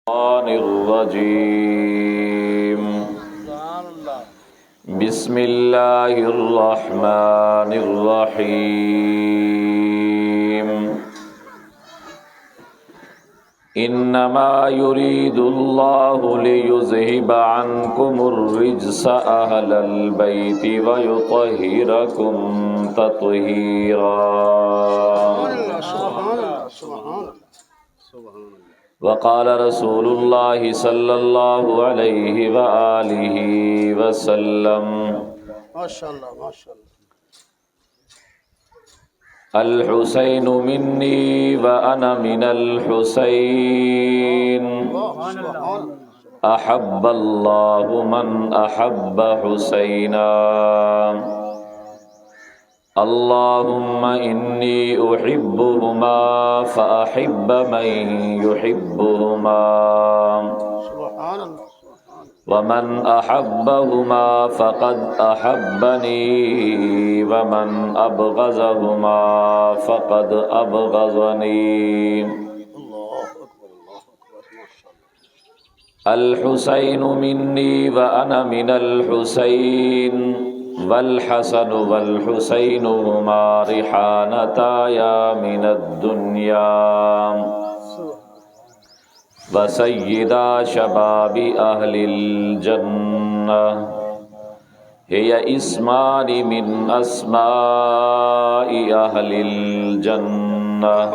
الشيطان الرجيم بسم الله الرحمن الرحيم إنما يريد الله ليذهب عنكم الرجس أهل البيت ويطهركم تطهيرا وقال رسول الله صلى الله عليه وآله وسلم الحسين مني وأنا من الحسين أحب الله من أحب حسينا اللهم إني أحبهما فأحب من يحبهما ومن أحبهما فقد أحبني ومن أبغضهما فقد أبغضني الحسين مني وأنا من الحسين والحسن والحسين هما ريحانتايا من الدنيا وسيدا شباب أهل الجنة هي اسمان من أسماء أهل الجنة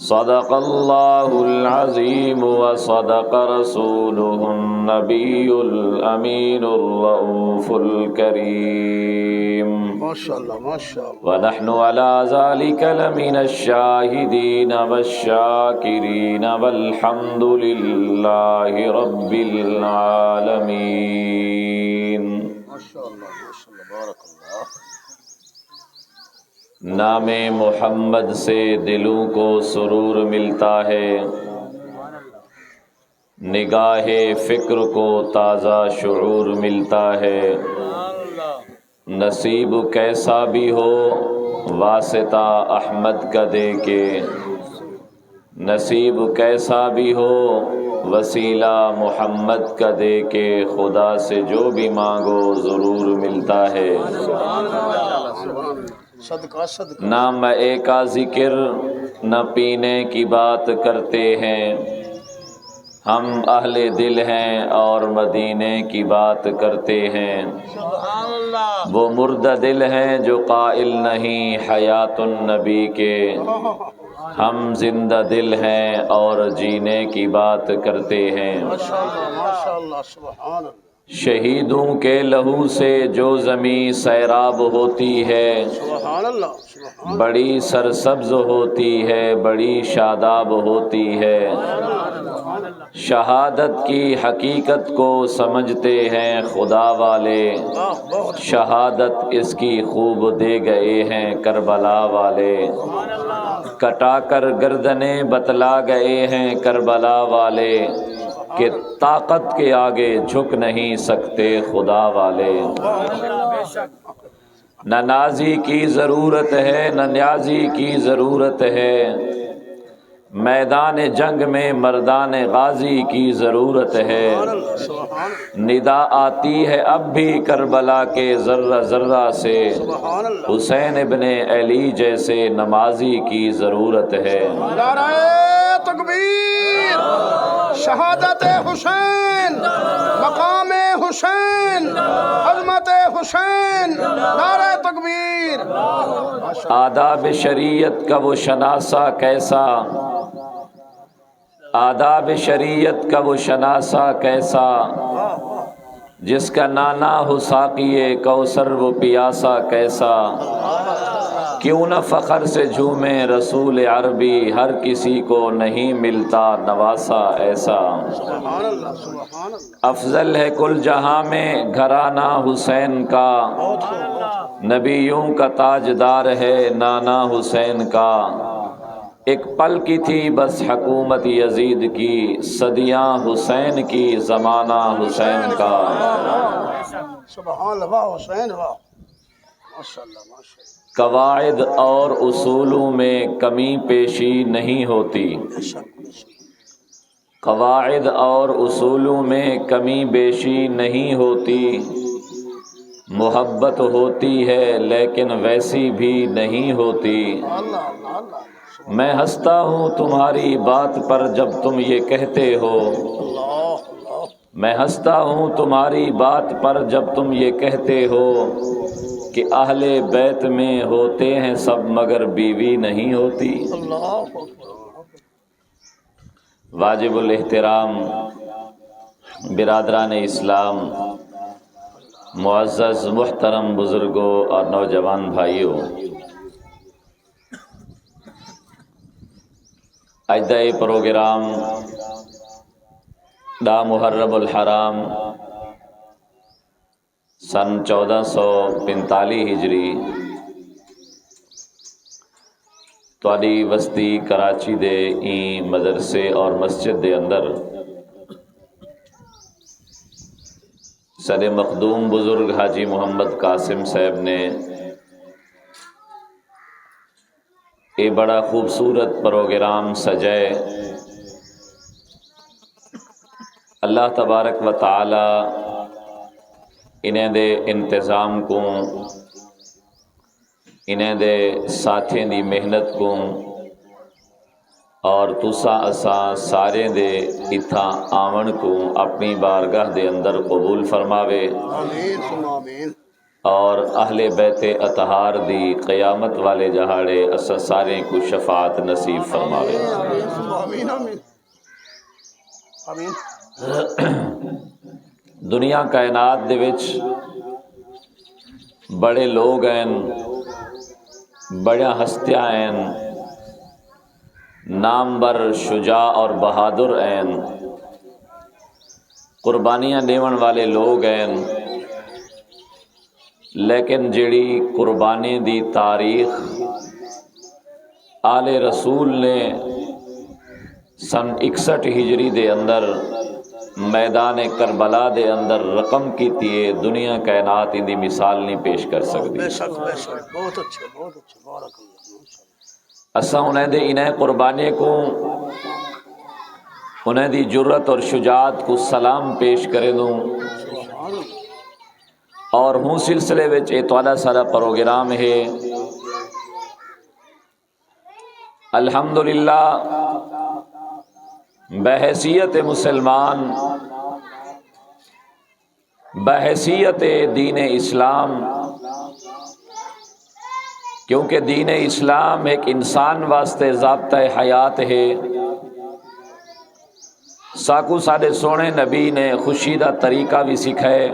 صدق الله العظيم وصدق رسوله النبي الأمين الرؤوف الكريم ما شاء الله ما شاء الله ونحن على ذلك لمن الشاهدين والشاكرين والحمد لله رب العالمين ما شاء الله ما شاء الله بارك الله نام محمد سے دلوں کو سرور ملتا ہے نگاہ فکر کو تازہ شعور ملتا ہے نصیب کیسا بھی ہو واسطہ احمد کا دے کے نصیب کیسا بھی ہو وسیلہ محمد کا دے کے خدا سے جو بھی مانگو ضرور ملتا ہے نہ مئے کا ذکر نہ پینے کی بات کرتے ہیں ہم اہل دل ہیں اور مدینے کی بات کرتے ہیں وہ مردہ دل ہیں جو قائل نہیں حیات النبی کے ہم زندہ دل ہیں اور جینے کی بات کرتے ہیں شہیدوں کے لہو سے جو زمیں سیراب ہوتی ہے بڑی سرسبز ہوتی ہے بڑی شاداب ہوتی ہے شہادت کی حقیقت کو سمجھتے ہیں خدا والے شہادت اس کی خوب دے گئے ہیں کربلا والے کٹا کر گردنیں بتلا گئے ہیں کربلا والے کہ طاقت کے آگے جھک نہیں سکتے خدا والے نہ نازی کی ضرورت ہے نہ نیازی کی ضرورت ہے میدان جنگ میں مردان غازی کی ضرورت ہے ندا آتی ہے اب بھی کربلا کے ذرہ ذرہ سے حسین ابن علی جیسے نمازی کی ضرورت ہے نعرہ تکبیر شہادت حسین مقام حسین عظمت حسین نعرہ تکبیر آداب شریعت کا وہ شناسہ کیسا آداب شریعت کا وہ شناسہ کیسا جس کا نانا ہو ساقی کوثر وہ پیاسا کیسا کیوں نہ فخر سے جھومے رسول عربی ہر کسی کو نہیں ملتا نواسا ایسا افضل ہے کل جہاں میں گھرانہ حسین کا نبیوں کا تاجدار ہے نانا حسین کا ایک پل کی تھی بس حکومت یزید کی صدیاں حسین کی زمانہ حسین کا سبحان اللہ حسین واہ ماشاءاللہ ماشاءاللہ قواعد اور اصولوں میں کمی پیشی نہیں ہوتی قواعد اور اصولوں میں کمی بیشی نہیں ہوتی، محبت ہوتی ہے لیکن ویسی بھی نہیں ہوتی۔ میں ہنستا ہوں تمہاری بات پر جب تم یہ کہتے ہو، میں ہنستا ہوں تمہاری بات پر جب تم یہ کہتے ہو کہ اہل بیت میں ہوتے ہیں سب مگر بیوی نہیں ہوتی۔ واجب الاحترام برادران اسلام، معزز محترم بزرگوں اور نوجوان بھائیوں، اجدہ پروگرام دا محرم الحرام سن 1445 ہجری تواڈی وسطی کراچی دے این مدرسے اور مسجد دے اندر صد مخدوم بزرگ حاجی محمد قاسم صاحب نے یہ بڑا خوبصورت پروگرام سجائے۔ اللہ تبارک و تعالی انہیں دے انتظام کو، انہیں دے ساتھیں دی محنت کو اور تسا اساں سارے دے اتھا آمن کو اپنی بارگاہ دے اندر قبول فرماوے، اور اہل بیت اطہار دی قیامت والے جہاڑے اساں سارے کو شفاعت نصیب فرماوے۔ دنیا کائنات دے وچ بڑے لوگ ہیں، بڑا ہستیاں ہیں، نامور شجاع اور بہادر ہیں، قربانیاں دیون والے لوگ ہیں، لیکن جیڑی قربانی دی تاریخ آل رسول نے سن 61 ہجری دے اندر میدان کربلا دے اندر رقم کی تیے، دنیا کائنات ان دی مثال نہیں پیش کر سکتی۔ بہت اچھا، بہت اچھا، بارک اللہ۔ اساں انہیں دے انہیں قربانی کو، انہیں دی جرت اور شجاعت کو سلام پیش کرے دوں، اور ہوں سلسلے وچ اے تواڈا سارا پروگرام ہے۔ الحمدللہ بحیثیت مسلمان، بحیثیت دین اسلام، کیونکہ دین اسلام ایک انسان واسطے ضابطہ حیات ہے۔ ساکو ساڈے سونے نبی نے خوشی دا طریقہ بھی سکھائے،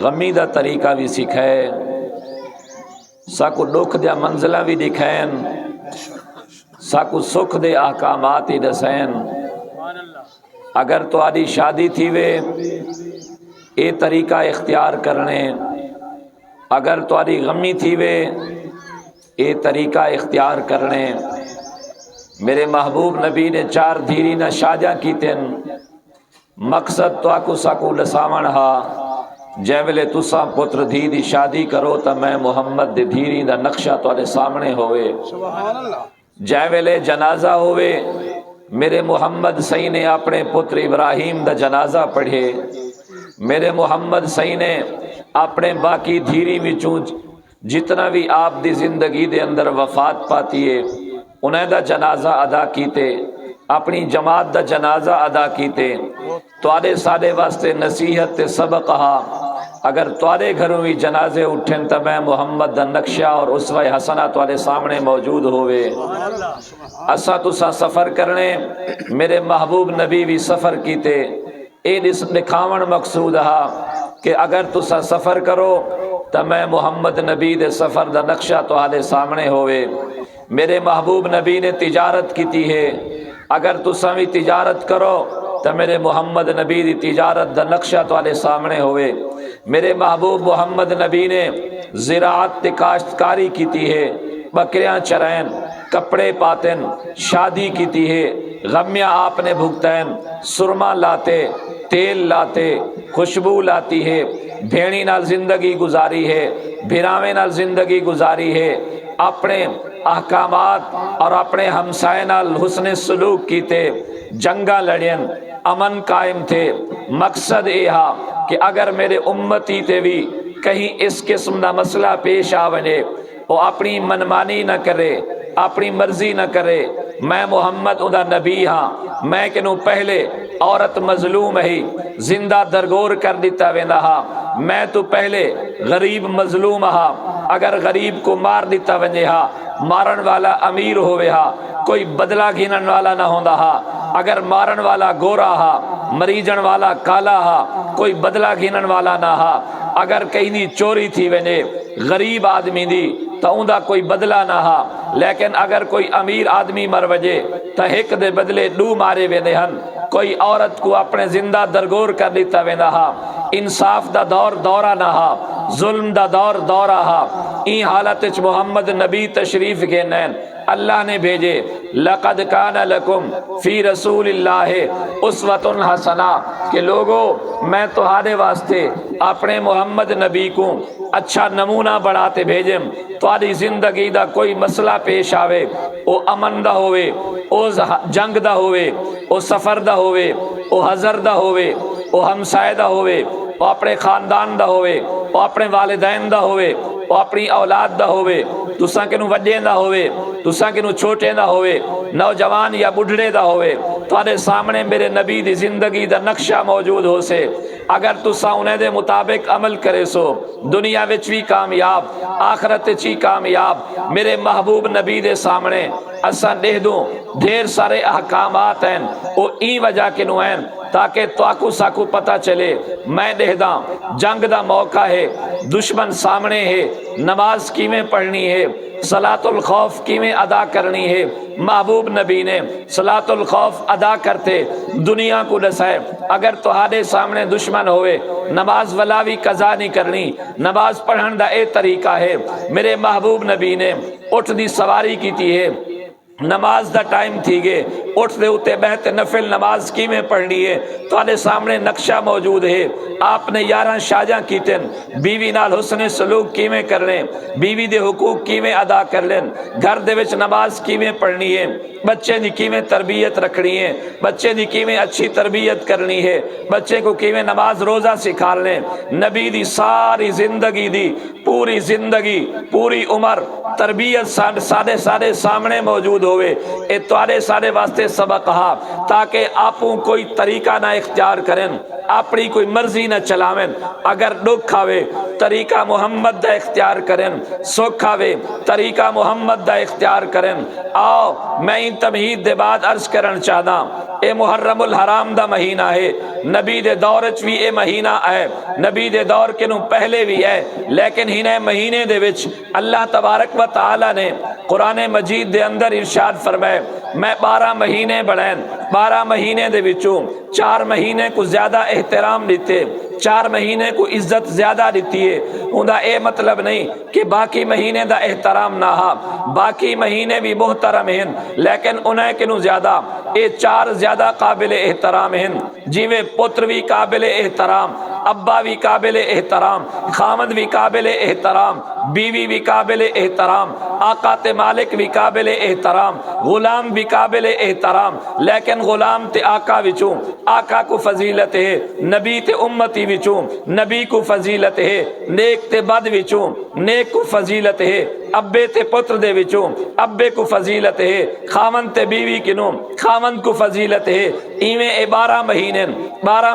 غمی دا طریقہ بھی سکھائے، ساکو دکھ دیا منزلہ بھی دکھائیں، ساکو سکھ دے احکامات ہی دسین۔ اگر تو آدھی شادی تھی وے اے طریقہ اختیار کرنے، اگر تو آدھی غمی تھی وے اے طریقہ اختیار کرنے۔ میرے محبوب نبی نے 4 دھیری نہ شاجہ کی تن، مقصد تو آکو ساکو لسامن ہا، جے ویلے تساں پتر دھی دی شادی کرو تا میں محمد دے دھیری دا نقشہ تواڈے سامنے ہوئے۔ سبحان اللہ۔ جے ویلے جنازہ ہوئے، میرے محمد صحیح نے اپنے پتر ابراہیم دا جنازہ پڑھے، میرے محمد صحیح نے اپنے باقی دھیری وچوں جتنا بھی آپ دی زندگی دے اندر وفات پاتی ہے انہیں دا جنازہ ادا کیتے، اپنی جماعت دا جنازہ ادا کیتے۔ توارے سارے واسطے نصیحت تے سبق ہا، اگر توارے گھروں بھی جنازے اٹھیں تو میں محمد دا نقشہ اور اسوہ حسنہ توارے سامنے موجود ہوئے۔ اسا تسا سفر کرنے، میرے محبوب نبی بھی سفر کیتے، این اس دکھاون مقصود ہا کہ اگر تسا سفر کرو تو میں محمد نبی دے سفر دا نقشہ توارے سامنے ہوئے۔ میرے محبوب نبی نے تجارت کیتی ہے، اگر تسا بھی تجارت کرو تو میرے محمد نبی دی تجارت دا نقشہ توارے سامنے ہوئے۔ میرے محبوب محمد نبی نے زراعت تے کاشتکاری کیتی ہے، بکریاں چرائن، کپڑے پاتن، شادی کیتی ہے، غمیاں آپ نے بھگتین، سرما لاتے، تیل لاتے، خوشبو لاتی ہے، بھیڑی نال زندگی گزاری ہے، بھراویں نال زندگی گزاری ہے، اپنے احکامات اور اپنے ہمسائے نال حسن سلوک کیتے، جنگا لڑین امن قائم تھے مقصد یہ ہا کہ اگر میرے امتی تے بھی کہیں اس قسم دا مسئلہ پیش آ ونے وہ اپنی منمانی نہ کرے اپنی مرضی نہ کرے میں محمد ادا نبی ہاں میں کنوں پہلے عورت مظلوم ہی زندہ درگور کر دیتا ویندا ہاں میں تو پہلے غریب مظلوم ہاں اگر غریب کو مار دیتا ونجے ہاں مارن والا امیر ہوئے ہاں کوئی بدلہ گھنن والا نہ ہوندا ہاں اگر مارن والا گورا ہا مریجن والا کالا ہا کوئی بدلہ گھنن والا نہ ہا اگر کہیں دی چوری تھی ونے غریب آدمی دی تو اوندا کوئی بدلہ نہ ہا لیکن اگر کوئی امیر آدمی مر وجے تو ایک دے بدلے دو مارے ویندے ہن کوئی عورت کو اپنے زندہ درگور کر دیتا ویندا ہا انصاف دا دور دورہ نہ ہا ظلم دا دور دورہ ہا این حالت وچ محمد نبی تشریف کے نین اللہ نے بھیجے لقد کان لکم فی رسول اللہ اسوۃ حسنہ کہ لوگو میں تمہارے واسطے اپنے محمد نبی کو اچھا نمونہ بڑھاتے بھیجم تمہاری زندگی دا کوئی مسئلہ پیش آوے او امن دا ہوئے او جنگ دا ہوئے او سفر دا ہوئے او حضر دا ہوئے او ہمسائے دا ہوئے او اپنے خاندان دا ہوئے او اپنے والدین دا ہوئے او اپنی اولاد دا ہوئے تساں کنوں وڈے دا ہوئے تساں کنوں چھوٹے دا ہوئے نوجوان یا بڑھڑے دا ہوئے تواڈے سامنے میرے نبی دی زندگی دا نقشہ موجود ہو سے اگر تساں انہیں دے مطابق عمل کرے سو دنیا وچ بھی کامیاب آخرت وچ بھی کامیاب میرے محبوب نبی دے سامنے اساں دے دوں ڈھیر سارے احکامات ہیں او ای وجہ کنوں ہیں تاکہ تواکو ساکو پتہ چلے میں دے دا جنگ دا موقع ہے دشمن سامنے ہے نماز کیویں پڑھنی ہے صلاۃ الخوف کیویں ادا کرنی ہے محبوب نبی نے صلاۃ الخوف ادا کرتے دنیا کو دسائے اگر تہاڈے سامنے دشمن ہوئے نماز ولا بھی قضا نہیں کرنی نماز پڑھن دا اے طریقہ ہے میرے محبوب نبی نے اٹھ دی سواری کیتی ہے نماز دا ٹائم تھی گے اٹھ دے اتے بہت نفل نماز کیویں پڑھنی ہے تواڈے سامنے نقشہ موجود ہے آپ نے 11 شاجاں کیتن بیوی نال حسن سلوک کیویں کرنے بیوی دے حقوق کیویں ادا کر لین گھر دے وچ نماز کیویں پڑھنی ہے بچے دی کیویں تربیت رکھنی ہے بچے دی کیویں اچھی تربیت کرنی ہے بچے کو کیویں نماز روزہ سکھا لیں نبی دی ساری زندگی دی پوری زندگی پوری عمر تربیت سارے سامنے موجود ہوئے اے تواڈے سارے واسطے سبق ہا تاکہ آپوں کوئی طریقہ نہ اختیار کریں اپنی کوئی مرضی نہ چلاویں اگر دکھ آوے طریقہ محمد دا اختیار کریں سکھ آوے طریقہ محمد دا اختیار کریں آؤ میں ان تمہید دے بعد عرض کرن چاہدا اے محرم الحرام دا مہینہ ہے نبی دے دور وچ بھی اے مہینہ ہے نبی دے دور کنوں پہلے بھی ہے لیکن ہنے مہینے دے وچ اللہ تبارک و تعالی نے قرآن مجید دے اندر ارشاد فرمائے میں 12 مہینے بڑھین 12 مہینے دے وچوں 4 مہینے کو زیادہ احترام دیتے 4 مہینے کو عزت زیادہ دیتی ہے اوندا اے مطلب نہیں کہ باقی مہینے دا احترام نہ ہا باقی مہینے بھی محترم ہیں لیکن انہیں کنوں زیادہ اے 4 زیادہ قابل احترام ہیں جیویں پتر بھی قابل احترام ابا بھی قابل احترام خامد بھی قابل احترام بیوی بھی قابل احترام آقا تے مالک بھی قابل احترام غلام بھی قابل احترام لیکن غلام تے آقا وچوں آقا کو فضیلت ہے نبی تے امتی وچوں نبی کو فضیلت ہے نیک تے بد وچوں نیک کو فضیلت ہے ابے تے پتر دے وچوں ابے کو فضیلت ہے خامن تے بیوی کنوں خامن کو فضیلت ہے ایویں 12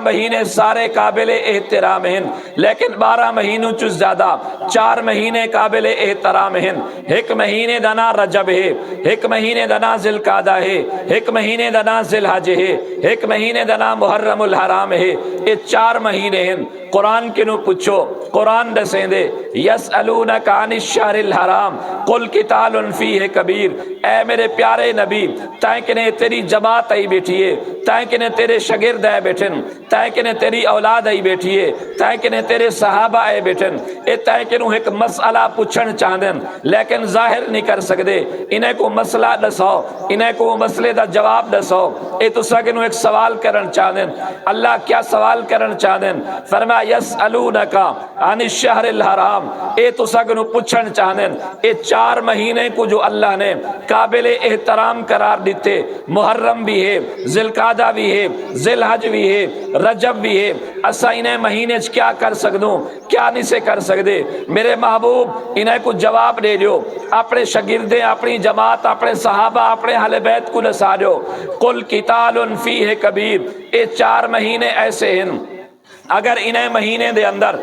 مہینے سارے قابل احترام ہیں لیکن 12 مہینوں چ زیادہ 4 مہینے قابل احترام ہیں ایک مہینے دا نام رجب ہے ایک مہینے دا نام ذی القعدہ ہے ایک مہینے دا نام ذی الحج ہے ایک مہینے دا نام محرم الحرام ہے یہ 4 مہینے ہیں قرآن کنوں پوچھو قرآن دسیں دے یسألونک عن الشہر الحرام قل قتال فیہ کبیر اے میرے پیارے نبی تائیں کنے تیری جماعت آئی بیٹھی ہے تائیں تائیں کہ نے تیرے شگرد آئے بیٹھن، تائیں کہ نے تیری اولاد آئی بیٹھی ہے، تائیں کہ نے تیرے صحابہ آئے بیٹھن، اے تائیں کہ نو ایک مسئلہ پوچھن چاہدن لیکن ظاہر نہیں کر سکدے، انہیں کو مسئلہ دسو، انہیں کو مسئلے دا جواب دسو، اے تسا کہ نو ایک سوال کرن چاہدن۔ اللہ کیا سوال کرن چاہدن؟ فرمایا یسألونک عن الشہر الحرام، اے تسا کہ نو پوچھن چاہدن اے 4 مہینے کو جو اللہ نے قابل احترام قرار دیتے، محرم بھی ہے، ذی القعدہ بھی ہے، ذی الحج بھی ہے، رجب بھی ہے، اسا انہیں مہینے کیا کر سکدوں، کیا نہیں سے کر سکدے؟ میرے محبوب انہیں کو جواب دے دیو، اپنے شاگردیں، اپنی جماعت، اپنے صحابہ، اپنے اہل بیت کو نسا دیو، قل قتال فیہ کبیر، اے 4 مہینے ایسے ہیں اگر انہیں مہینے دے اندر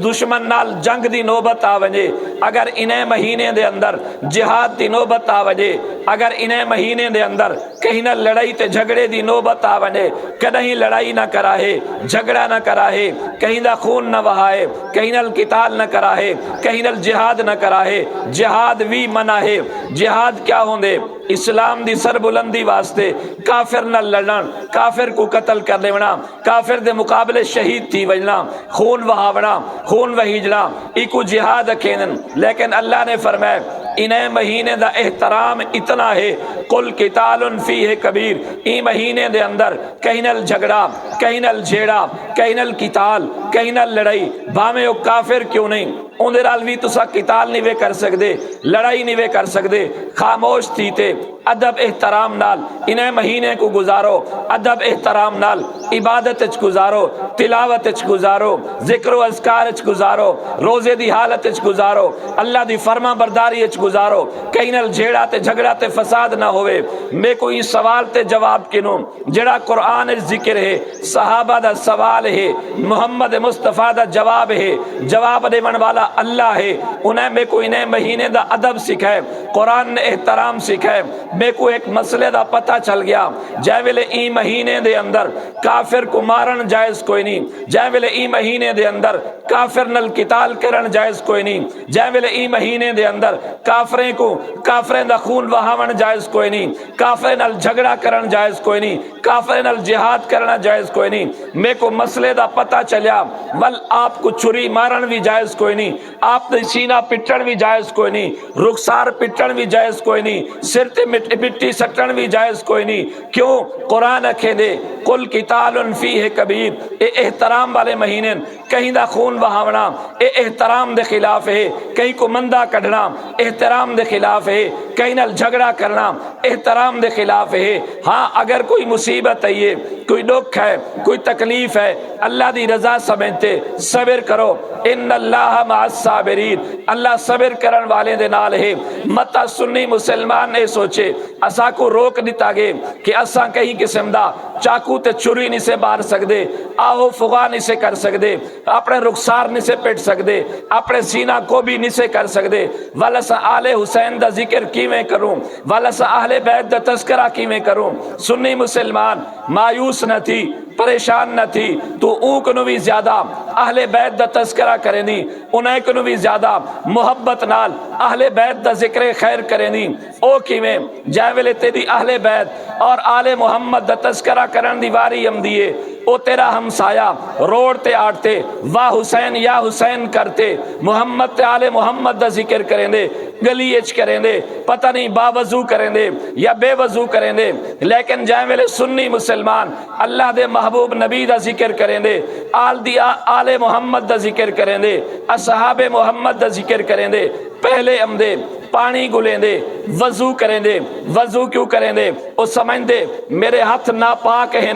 دشمن نال جنگ دی نوبت آ وجے، اگر انہیں مہینے دے اندر جہاد دی نوبت آ وجے، اگر انہیں مہینے دے اندر کہیں نہ لڑائی تے جھگڑے دی نوبت آ وجے، کہیں لڑائی نہ کراہے، جھگڑا نہ کراہے، کہیں نہ خون نہ وہائے، کہیں نہ القتال نہ کراہے، کہیں نہ جہاد نہ کراہے، جہاد بھی منع ہے۔ جہاد کیا ہوندے؟ اسلام دی سربلندی واسطے کافر نہ لڑن، کافر کو قتل کر دیونا، کافر دے مقابلے شہید تھی وجنا، خون وہاونا، خون وہیجنا، ایکو جہاد کہنن۔ لیکن اللہ نے فرمایا انہیں مہینے دا احترام اتنا ہے، قل قتال فیہ کبیر، ای مہینے دے اندر کہیں نہ جھگڑا، کہیں نہ جھیڑا، کہیں نہ قتال، کہیں نہ لڑائی، بھامے او کافر کیوں نہیں، اندر الوی تسا قتال نہیں وے کر سکدے، لڑائی نہیں وے کر سکدے، خاموش تھی تے ادب احترام نال انہیں مہینے کو گزارو، ادب احترام نال عبادت اچ گزارو، تلاوت اچ گزارو، ذکر و اذکار اچ گزارو، روزے دی حالت اچ گزارو، اللہ دی فرما برداری اچ گزارو، کہیں نال جھیڑا تے جھگڑا تے فساد نہ ہوئے۔ میں کوئی سوال تے جواب کنوں جڑا قرآن ذکر ہے، صحابہ دا سوال ہے، محمد مصطفیٰ دا جواب ہے، جواب دے من والا اللہ ہے، انہیں میں کو انہیں مہینے دا ادب سکھائے، قرآن نے احترام سکھائے۔ میں کو ایک مسئلے دا پتہ چل گیا، جائے ویلے ای مہینے دے اندر کافر کو مارن جائز کوئی نہیں، جائے ویلے ای مہینے دے اندر کافر نل قتال کرن جائز کوئی نہیں، جائے ویلے ای مہینے دے اندر کافریں کو کافریں دا خون وہاون جائز کوئی نہیں، کافریں نل جھگڑا کرن جائز کوئی نہیں، کافریں نل جہاد کرنا جائز کوئی نہیں۔ میں کو مسئلے دا پتہ چلیا، ول آپ کو چھری مارن بھی جائز کوئی نہیں، آپ نے سینہ پٹن بھی جائز کوئی نہیں، رخسار پٹن بھی جائز کوئی نہیں، سر تے مٹی سٹن بھی جائز کوئی نہیں۔ کیوں؟ قرآن رکھے دے قل قتال فیہ کبیر، اے احترام والے مہینے، کہیں دا خون بہاونا اے احترام دے خلاف ہے، کہیں کو مندہ کڑھنا احترام دے خلاف ہے، کہیں نال جھگڑا کرنا احترام دے خلاف ہے۔ ہاں اگر کوئی مصیبت ہے، کوئی دکھ ہے، کوئی تکلیف ہے، اللہ دی رضا سمجھتے صبر کرو، ان اللہ مع الصابرین، اللہ صبر کرن والے دے نال ہے۔ متا سنی مسلمان نے سوچے اسا کو روک دیتا گے کہ اسا کہیں قسم دا چاقو تے چھری نہیں سے مار سکدے، آہو فغا نہیں سے کر سکدے، اپنے رخسار نہیں سے پیٹ سکدے، اپنے سینہ کو بھی نہیں سے کر سکدے، ولسا آل حسین دا ذکر کیویں کروں، ولسا اہل بیت دا تذکرہ کیویں کروں۔ سنی مسلمان مایوس نہ تھی، پریشان نہ تھی، تو اون کنو بھی زیادہ اہل بیت دا تذکرہ کریں دی، انہیں کنو بھی زیادہ محبت نال اہل بیت دا ذکر خیر کریں دی۔ او کیویں جائے ویلے تیری اہل بیت اور آل محمد دا تذکرہ کرن دی واری ہم دیئے، او تیرا ہمسایا روڈ تے آٹتے واہ حسین یا حسین کرتے، محمد تے آل محمد دا ذکر کریں دے، گلی اچ کریں دے، پتہ نہیں با وضو کریں دے یا بے وضو کریں دے، لیکن جائے ویلے سنی مسلمان اللہ دے محبوب نبی دا ذکر کریں دے، آل محمد دا ذکر کریں دے، اصحاب محمد دا ذکر کریں دے، پہلے ہم دے پانی گلیں دے، وضو کریں دے۔ وضو کیوں کریں دے؟ او سمجھ دے میرے ہاتھ ناپاک ہیں،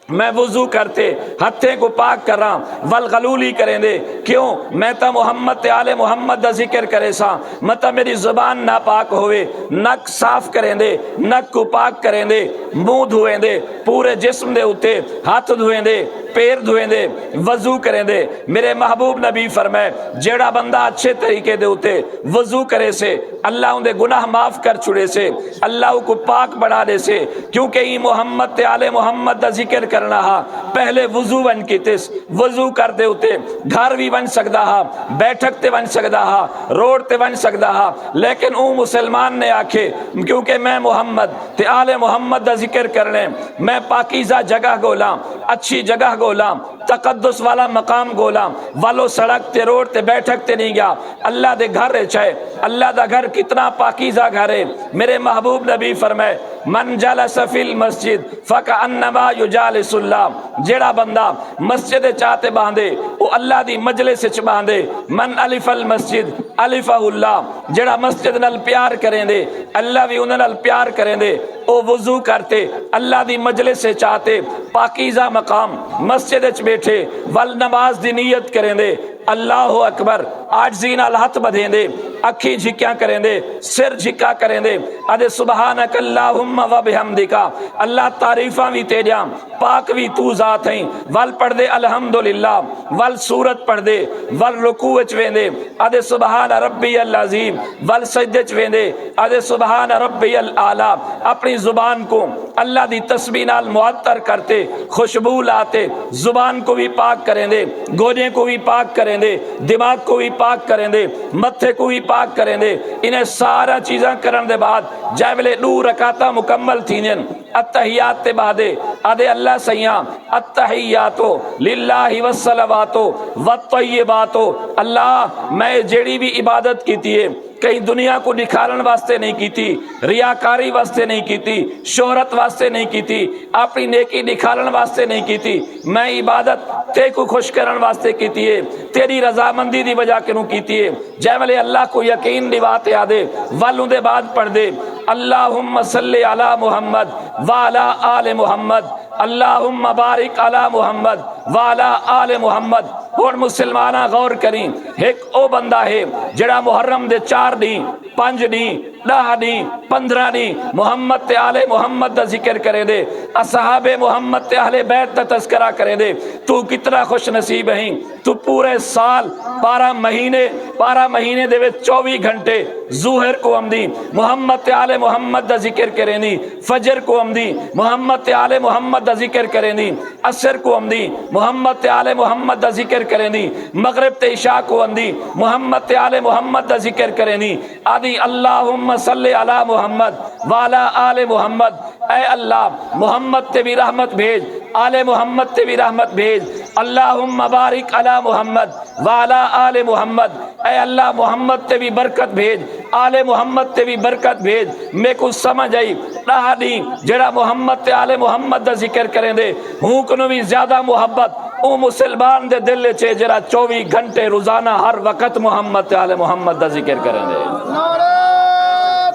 میں وضو کرتے ہتھیں کو پاک کر رہا، والغلولی کریں دے، کیوں؟ میں تا محمد تے آل محمد دا ذکر کرے سا، متا میری زبان ناپاک ہوئے، نک صاف کریں دے، نک کو پاک کریں دے، منہ دھوئیں دے، پورے جسم دے اتے ہاتھ دھوئیں دے، پیر دھویں دے وضو کریں دے میرے محبوب نبی فرمائے جیڑا بندہ اچھے طریقے دے ہوتے وضو کرے سے اللہ ان دے گناہ معاف کر چھڑے سے اللہ کو پاک بڑھا دے سے کیونکہ یہ محمد تے آل محمد دا ذکر کرنا ہا پہلے وضو بن کی تس وضو کر دے ہوتے گھر بھی بن سکتا ہا بیٹھک تے بن سکتا ہا روڈ تے بن سکتا ہا لیکن او مسلمان نے آکھے کیونکہ میں محمد تے آل محمد دا ذکر کرنے میں پاکیزہ جگہ گولاں اچھی جگہ گولاں تقدس والا مقام گولام والو سڑک تے روڈ تے بیٹھک تے نہیں گیا اللہ دے گھر رہ چاہے اللہ دا گھر کتنا پاکیزہ گھر ہے میرے محبوب نبی فرمائے من جلس فی المسجد فکأنما یجالس اللہ جیڑا بندہ مسجد چاہتے باندھے وہ اللہ دی مجلس چ باندھے من الف المسجد الفہ اللہ جیڑا مسجد نال پیار کریں دے اللہ بھی انہاں نال پیار کریں دے او وضو کرتے اللہ دی مجلس سے چاہتے پاکیزہ مقام مسجد چ بیٹھے ول نماز دی نیت کریں دے اللہ اکبر عاجزی نال ہاتھ بدھیں دے اکھی جھکیاں کریں دے سر جھکا کریں دے ادے سبحانک اللہم و بحمدک اللہ تعریفاں بھی تیریاں پاک بھی تو ذات ہیں ول پڑھ دے الحمدللہ ول سورت پڑھ دے ول رکوع وچ ویندے ادے سبحان ربی العظیم ول سجدے وچ ویندے ادے سبحان ربی الاعلی اپنی زبان کو اللہ دی تسبیح نال معطر کرتے خوشبو لاتے زبان کو بھی پاک کریں دے گونے کو بھی پاک کریں دے دماغ کو بھی پاک کریں دے متھے کو بھی پاک کریں دے انہیں سارا چیزاں کرن دے بعد جائے بلے 2 رکعتاں مکمل تھینن التحیات تے بعدے ادے اللہ سیاں التحیاتو للہ والصلواتو والطیباتو اللہ میں جیڑی بھی عبادت کیتی ہے کہیں دنیا کو نکھارن واسطے نہیں کی تھی ریاکاری واسطے نہیں کی تھی شہرت واسطے نہیں کی تھی اپنی نیکی نکھارن واسطے نہیں کی تھی میں عبادت تے کو خوش کرن واسطے کی تھی تیری رضامندی دی وجہ کنوں کی تھی جے والے اللہ کو یقین دی بات یاد ہے والوں دے بعد پڑھ دے اللہم صلی علی محمد وعلی آل محمد اللہم بارک علی محمد وعلی آل محمد اور مسلمانہ غور کریں ایک او بندہ ہے جڑا محرم دے 4 دن 5 دن 10 دن 15 دن محمد تے آل محمد دا ذکر کرے دے اصحاب محمد تے اہل بیت دا تذکرہ کرے دے تو کتنا خوش نصیب ہیں تو پورے سال 12 مہینے دے 24 گھنٹے ظہر کو آمدی محمد تے آل محمد دا ذکر کریں دی فجر کو آمدی محمد تے آل محمد دا ذکر کریں دی عصر کو آمدی محمد تے آل محمد دا ذکر کریں دی مغرب تے عشاء کو آمدی محمد تے آل محمد دا ذکر کریں دی آدھی اللہم صلی علی محمد وعلی آل محمد اے اللہ محمد تے بھی رحمت بھیج آل محمد تے بھی رحمت بھیج اللہم بارک علی محمد وعلی آل محمد اے اللہ محمد تے بھی برکت بھیج آل محمد تے بھی برکت بھیج میں کو سمجھ آئی رہا نہیں جڑا محمد تے آل محمد دا ذکر کریں دے ہوں کنو بھی زیادہ محبت او مسلمان دے دل چے جڑا 24 گھنٹے روزانہ ہر وقت محمد تے آل محمد دا ذکر کریں دے نعرہ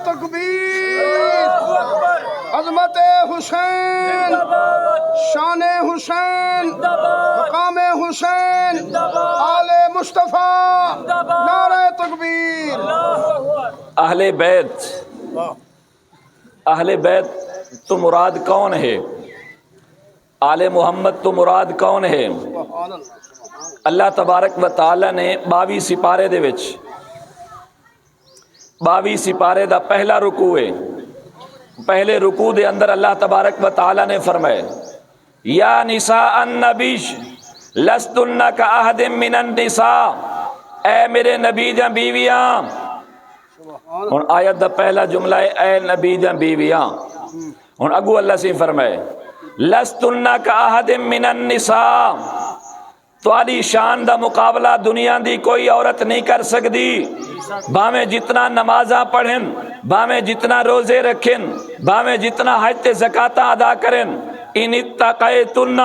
تکبیر عظمت حسین شان حسین مقام حسین آل مصطفیٰ نعرہ تکبیر اہل بیت تو مراد کون ہے آل محمد تو مراد کون ہے اللہ تبارک و تعالی نے 22 سپارے دے وچ 22 سپارے دا پہلا رکوع ہے پہلے رکوع دے اندر اللہ تبارک و تعالی نے فرمائے یا نساء النبی لستن کاحد من النساء اے میرے نبی دیاں بیویاں ہن آیت دا پہلا جملہ ہے اے نبی دیاں بیویاں ہن اگو اللہ سے فرمائے لستن کاحد من النساء تواڈی شان دا مقابلہ دنیا دی کوئی عورت نہیں کر سکتی باویں جتنا نمازاں پڑھیں باویں جتنا روزے رکھیں باویں جتنا حج تے زکاتاں ادا کریں ان اتقیتن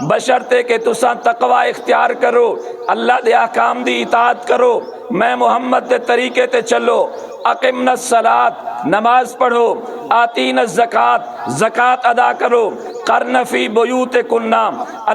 بشرطے کہ تساں تقوی اختیار کرو اللہ دے احکام دی اطاعت کرو میں محمد دے طریقے تے چلو اقمنا الصلاۃ نماز پڑھو آتین الزکات زکات ادا کرو قرن فی بیوتکن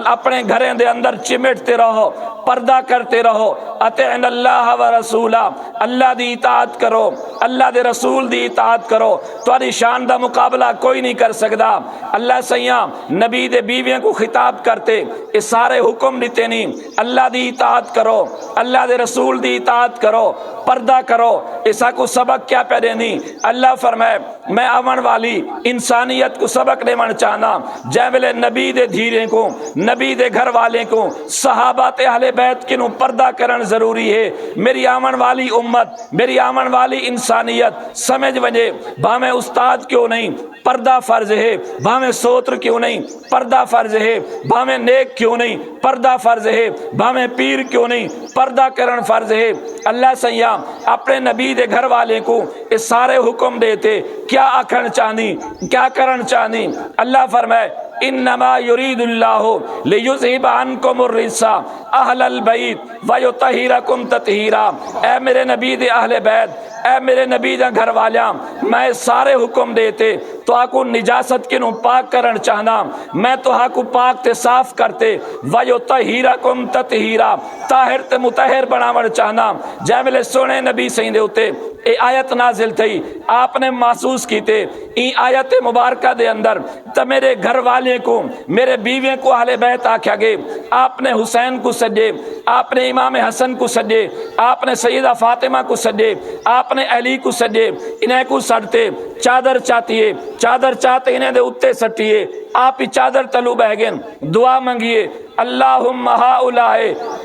اپنے گھریں دے اندر چمٹتے رہو پردہ کرتے رہو، اطعنا اللہ و رسولہ، اللہ دی اطاعت کرو، اللہ دے رسول دی اطاعت کرو، تہاڈی شان دا مقابلہ کوئی نہیں کر سکدا۔ اللہ سیاں نبی دے بیویاں کو خطاب کرتے، یہ سارے حکم دیتے نہیں، اللہ دی اطاعت کرو، اللہ دے رسول دی اطاعت کرو، پردہ کرو، ایسا کو سبق کیا پہ دینی؟ اللہ فرمائے میں آون والی انسانیت کو سبق دے من چاہنا، جے ویلے نبی دے دھیرے کو، نبی دے گھر والے کو، صحابہ تے اہل بیت کنوں پردہ کرن ضروری ہے۔ میری آون والی امت، میری آون والی انسانیت سمجھ وجے بھاویں استاد کیوں نہیں پردہ فرض ہے، بھاویں سوتر کیوں نہیں پردہ فرض ہے، بھاویں نیک کیوں نہیں پردہ فرض ہے، بھاویں پیر کیوں نہیں پردہ کرن فرض ہے۔ اللہ سیاں اپنے نبی دے گھر والے کو یہ سارے حکم دیتے، کیا آکھن چاہنی، کیا کرن چاہنی؟ اللہ فرمائے انما یرید اللہ لیذہب عنکم الرجس اہل البیت ویطہرکم تطہیرا۔ اے میرے نبی دے اہل بیت، اے میرے نبی دے گھر والیاں، میں سارے حکم دیتے تو آکو نجاست کنوں پاک کرن چاہنا، میں تو آکو پاک تے صاف کرتے، ویطہرکم تطہیرا، طاہر تے مطہر بناون چاہنا۔ جے ویلے سونے نبی سہیں دے اتے اے آیت نازل تھی، آپ نے محسوس کیتے ای آیت مبارکہ دے اندر تو میرے گھر والے کو، میرے بیوے کو اہل بیت آکھا گے، آپ نے حسین کو سجے، آپ نے امام حسن کو سجے، آپ نے سیدہ فاطمہ کو سجے، آپ نے علی کو سجے، انہیں کو سڑتے چادر چاہتیے، چادر چاہتے انہیں دے اتے سٹیے، آپ ہی چادر تلو بہگن، دعا منگیے اللہم ہؤلاء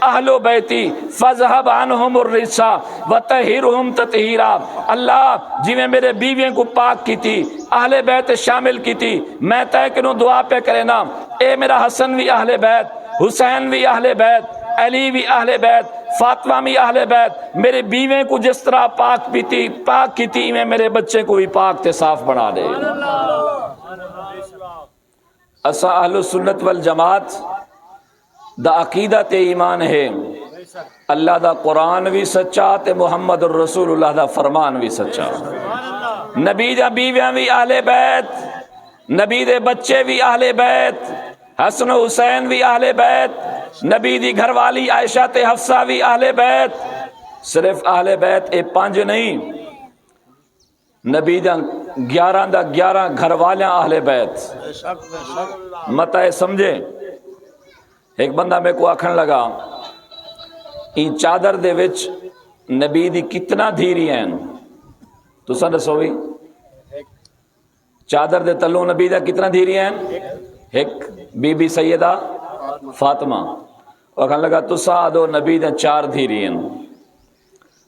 اہل بیتی فاذھب عنہم الرجس وطہرہم تطہیرا۔ اللہ جی میں میرے بیویوں کو پاک کی تھی، اہل بیت شامل کی تھی، میں طے کنوں دعا پہ کرے نا، اے میرا حسن بھی اہل بیت، حسین بھی اہل بیت، علی بھی اہل بیت، فاطمہ بھی اہل بیت، میرے بیوے کو جس طرح پاک کی تھی میں میرے بچے کو بھی پاک تے صاف بنا دے۔ اسا اہل سنت والجماعت دا عقیدہ تے ایمان ہے، اللہ دا قرآن بھی سچا تے محمد الرسول اللہ دا فرمان بھی سچا، نبی دا بیویاں بھی اہل بیت، نبی دے بچے بھی اہل بیت، حسن و حسین بھی اہل بیت، نبی دی گھر والی عائشہ تے حفصہ بھی اہل بیت۔ صرف اہل بیت اے پانچ نہیں، نبی دا 11 گھر والیاں اہل بیت۔ متا سمجھے ایک بندہ میں کو آکھن لگا این چادر دے وچ نبی دی کتنا دھیری ہیں تو سن دسو بھی، چادر دے تلو نبی دا کتنا دھیری ہیں؟ ایک بی بی سیدہ فاطمہ، اور کہنے لگا تسا دو نبی دے 4 دھیری ہیں،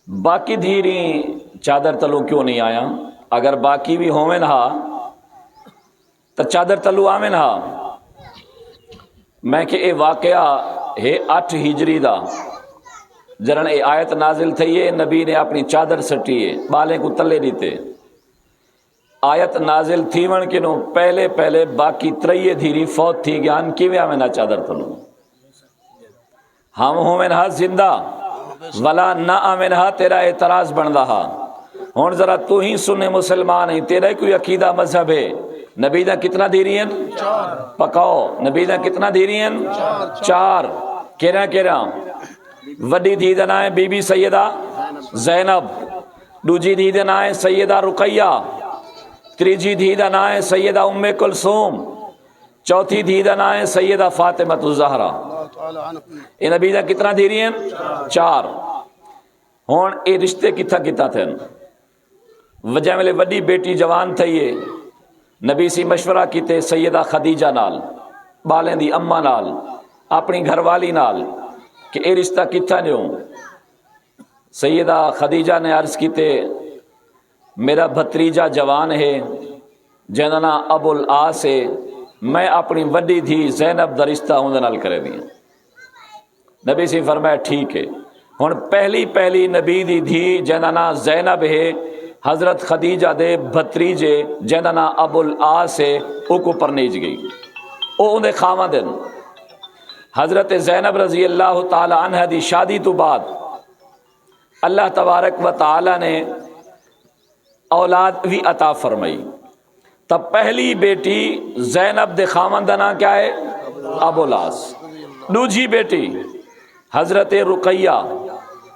باقی دھیری چادر تلو کیوں نہیں آیا؟ اگر باقی بھی ہوئیں ہا تو چادر تلو آمین ہا۔ میں کہ اے واقعہ ہے 8 ہجری دا، جرن اے آیت نازل تھی ہے، نبی نے اپنی چادر سٹی ہے، بالیں کو تلے دیتے، آیت نازل تھی ون کنوں پہلے باقی 3 دھیری فوت تھی گیان کیویں آمین ہا چادر تلو؟ ہم ہوئیں ہا زندہ ولا نہ آمین ہا، تیرا اعتراض بن رہا۔ ہون ذرا تو ہی سنے مسلمان ہیں، تیرا کوئی عقیدہ مذہب ہے، نبی دا کتنا دھیری ہیں؟ پکاؤ، نبی دا کتنا دھیری ہیں؟ 4۔ کہنا وڈی دھی دا نام ہے بی بی سیدہ زینب، دوجی دھی دا نام ہے سیدہ رقیہ، تریجی دھی دا نام ہے سیدہ ام کلثوم، چوتھی دھی دا نام ہے سیدہ فاطمہ الزہرا۔ یہ نبی دا کتنا دھیری ہیں؟ 4۔ ہون اے رشتے کتا تھے؟ وجہ ملے وڈی بیٹی جوان تھی ہے، نبی سی مشورہ کیتے سیدہ خدیجہ نال، بالیں دی اماں نال، اپنی گھر والی نال کہ اے رشتہ کتھا نیوں؟ سیدہ خدیجہ نے عرض کیتے میرا بھتریجا جوان ہے جنہاں نام ابو العاص ہے، میں اپنی وڈی دھی زینب دا رشتہ اون دے نال کرے دیا۔ نبی سی فرمایا ٹھیک ہے۔ ہن پہلی نبی دی دھی جنہاں نام زینب ہے، حضرت خدیجہ دے بھتریجے جنہاں نام ابو العاص ہے او کو پرنیج گئی، او اندے خاواں دن حضرت زینب رضی اللہ تعالی عنہ دی شادی تو بعد اللہ تبارک و تعالی نے اولاد بھی عطا فرمائی، تب پہلی بیٹی زینب دے خاوند دا نام کیا ہے؟ ابو العاص۔ دوجی بیٹی حضرت رقیہ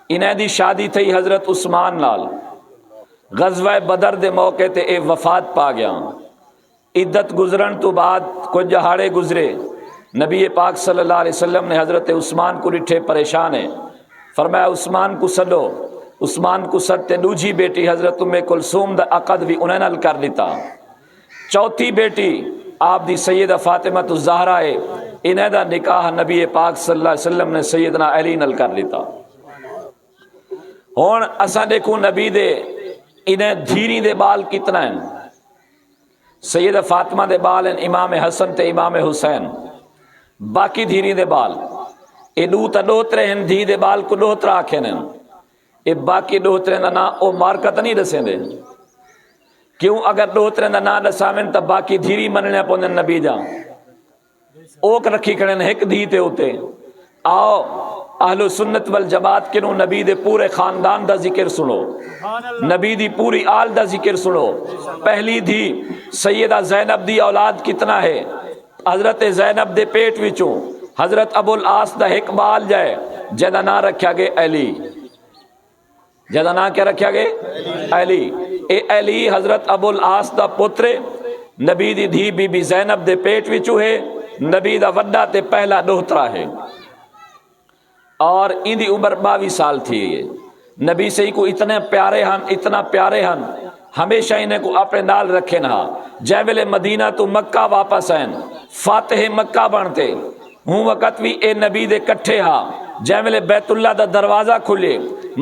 انہیں دی شادی تھی حضرت عثمان نال، غزوہ بدر دے موقع تے اے وفات پا گیا۔ عدت گزرن تو بعد کچھ جہاڑے گزرے، نبی پاک صلی اللہ علیہ وسلم نے حضرت عثمان کو ڈٹھے پریشان ہے، فرمایا عثمان کو سدو۔ عثمان کو سدتے دوجی بیٹی حضرت ام کلثوم دا عقد بھی انہیں نال کر لیتا۔ چوتھی بیٹی آپ دی سیدہ فاطمہ الزہرا ہے، انہیں دا نکاح نبی پاک صلی اللہ علیہ وسلم نے سیدنا علی نال کر لیتا۔ ہون اساں دیکھو نبی دے انہیں دھیری دے بال کتنا ہیں؟ سیدہ فاطمہ دے بال ہیں امام حسن تے امام حسین، باقی دھیری دے بال اے دو تا دوترے ہیں، دھی دے بال کو دوترا آکھیں ہیں، اے باقی دوترے نا او مارکت نہیں دسیں دے، کیوں اگر دوترے نا دسامن تا باقی دھیری مننے پوندن نبی جا اوک رکھی کھڑن ایک دھی تے ہوتے۔ آؤ اہل سنت والجماعت کنو نبی دے پورے خاندان دا ذکر سنو، نبی دی پوری آل دا ذکر سنو۔ پہلی دھی سیدہ زینب دی اولاد کتنا ہے؟ حضرت زینب دے پیٹ وچوں حضرت ابو العاص دا ایک بال جائے جدا نا رکھیا گئے علی، جدا نا کیا رکھیا گئے؟ علی۔ اے علی حضرت ابو العاص دا پترے، نبی دی دھی بی بی زینب دے پیٹ وچوں ہے، نبی دا وڈا تے پہلا دوہترا ہے، اور ان دی عمر 22 سال تھی۔ نبی سے کو اتنے پیارے ہن، اتنا پیارے ہن، ہمیشہ انہیں کو اپنے نال رکھے نہ۔ جے ویلے مدینہ تو مکہ واپس آئیں، فاتح مکہ بنتے ہوں وقت بھی اے نبی دے کٹھے ہاں، جے ویلے بیت اللہ دا دروازہ کھلے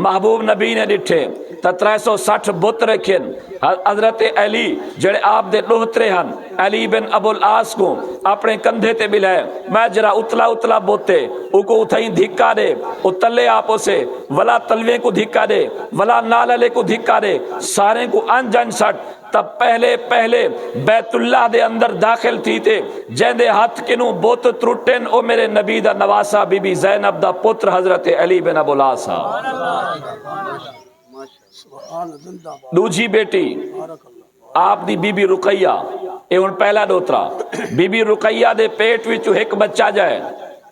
محبوب نبی نے ڈٹھے تا 360 بت رکھیں۔ حضرت علی جڑے آپ دے دوہترے ہن، علی بن ابو العاص کو اپنے کندھے تے بلائے، میں جرا اتلا اتلا بوتے او کو اتھائیں دھکا دے، او تلے آپو سے ولا تلوے کو دھکا دے ولا ناللے کو دھکا دے، سارے کو انجن سٹ۔ تب پہلے بیت اللہ دے اندر داخل تھی تے جین دے ہاتھ کنوں بوت ترٹن، او میرے نبی دا نواسا بی بی زینب دا پتر حضرت علی بن ابو العاص۔ دوجی بیٹی آپ دی بی بی رقیہ، اے ان پہلا دوترا، بی بی رقیہ دے پیٹ وچ ایک بچہ جائے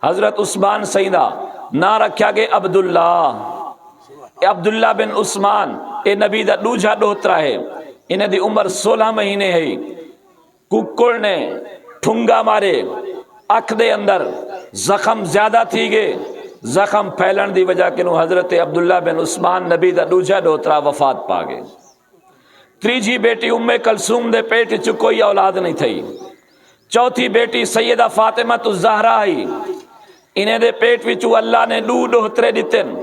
حضرت عثمان سیدہ، نا رکھیا گئے عبداللہ بن عثمان، اے نبی دا دوجا دوترا ہے، انہیں دی عمر 16 مہینے ہے۔ ککڑ نے ٹھنگا مارے، اکھ دے اندر زخم زیادہ تھی گئے، زخم پھیلن دی وجہ کنو حضرت عبداللہ بن عثمان نبی دا دوجا دوترا وفات پا گئے۔ تریجی بیٹی ام کلثوم دے پیٹ چ کوئی اولاد نہیں تھی۔ چوتھی بیٹی سیدہ فاطمہ الزہرا ہی، انہیں دے پیٹ وچو اللہ نے دو دوہترے دتن،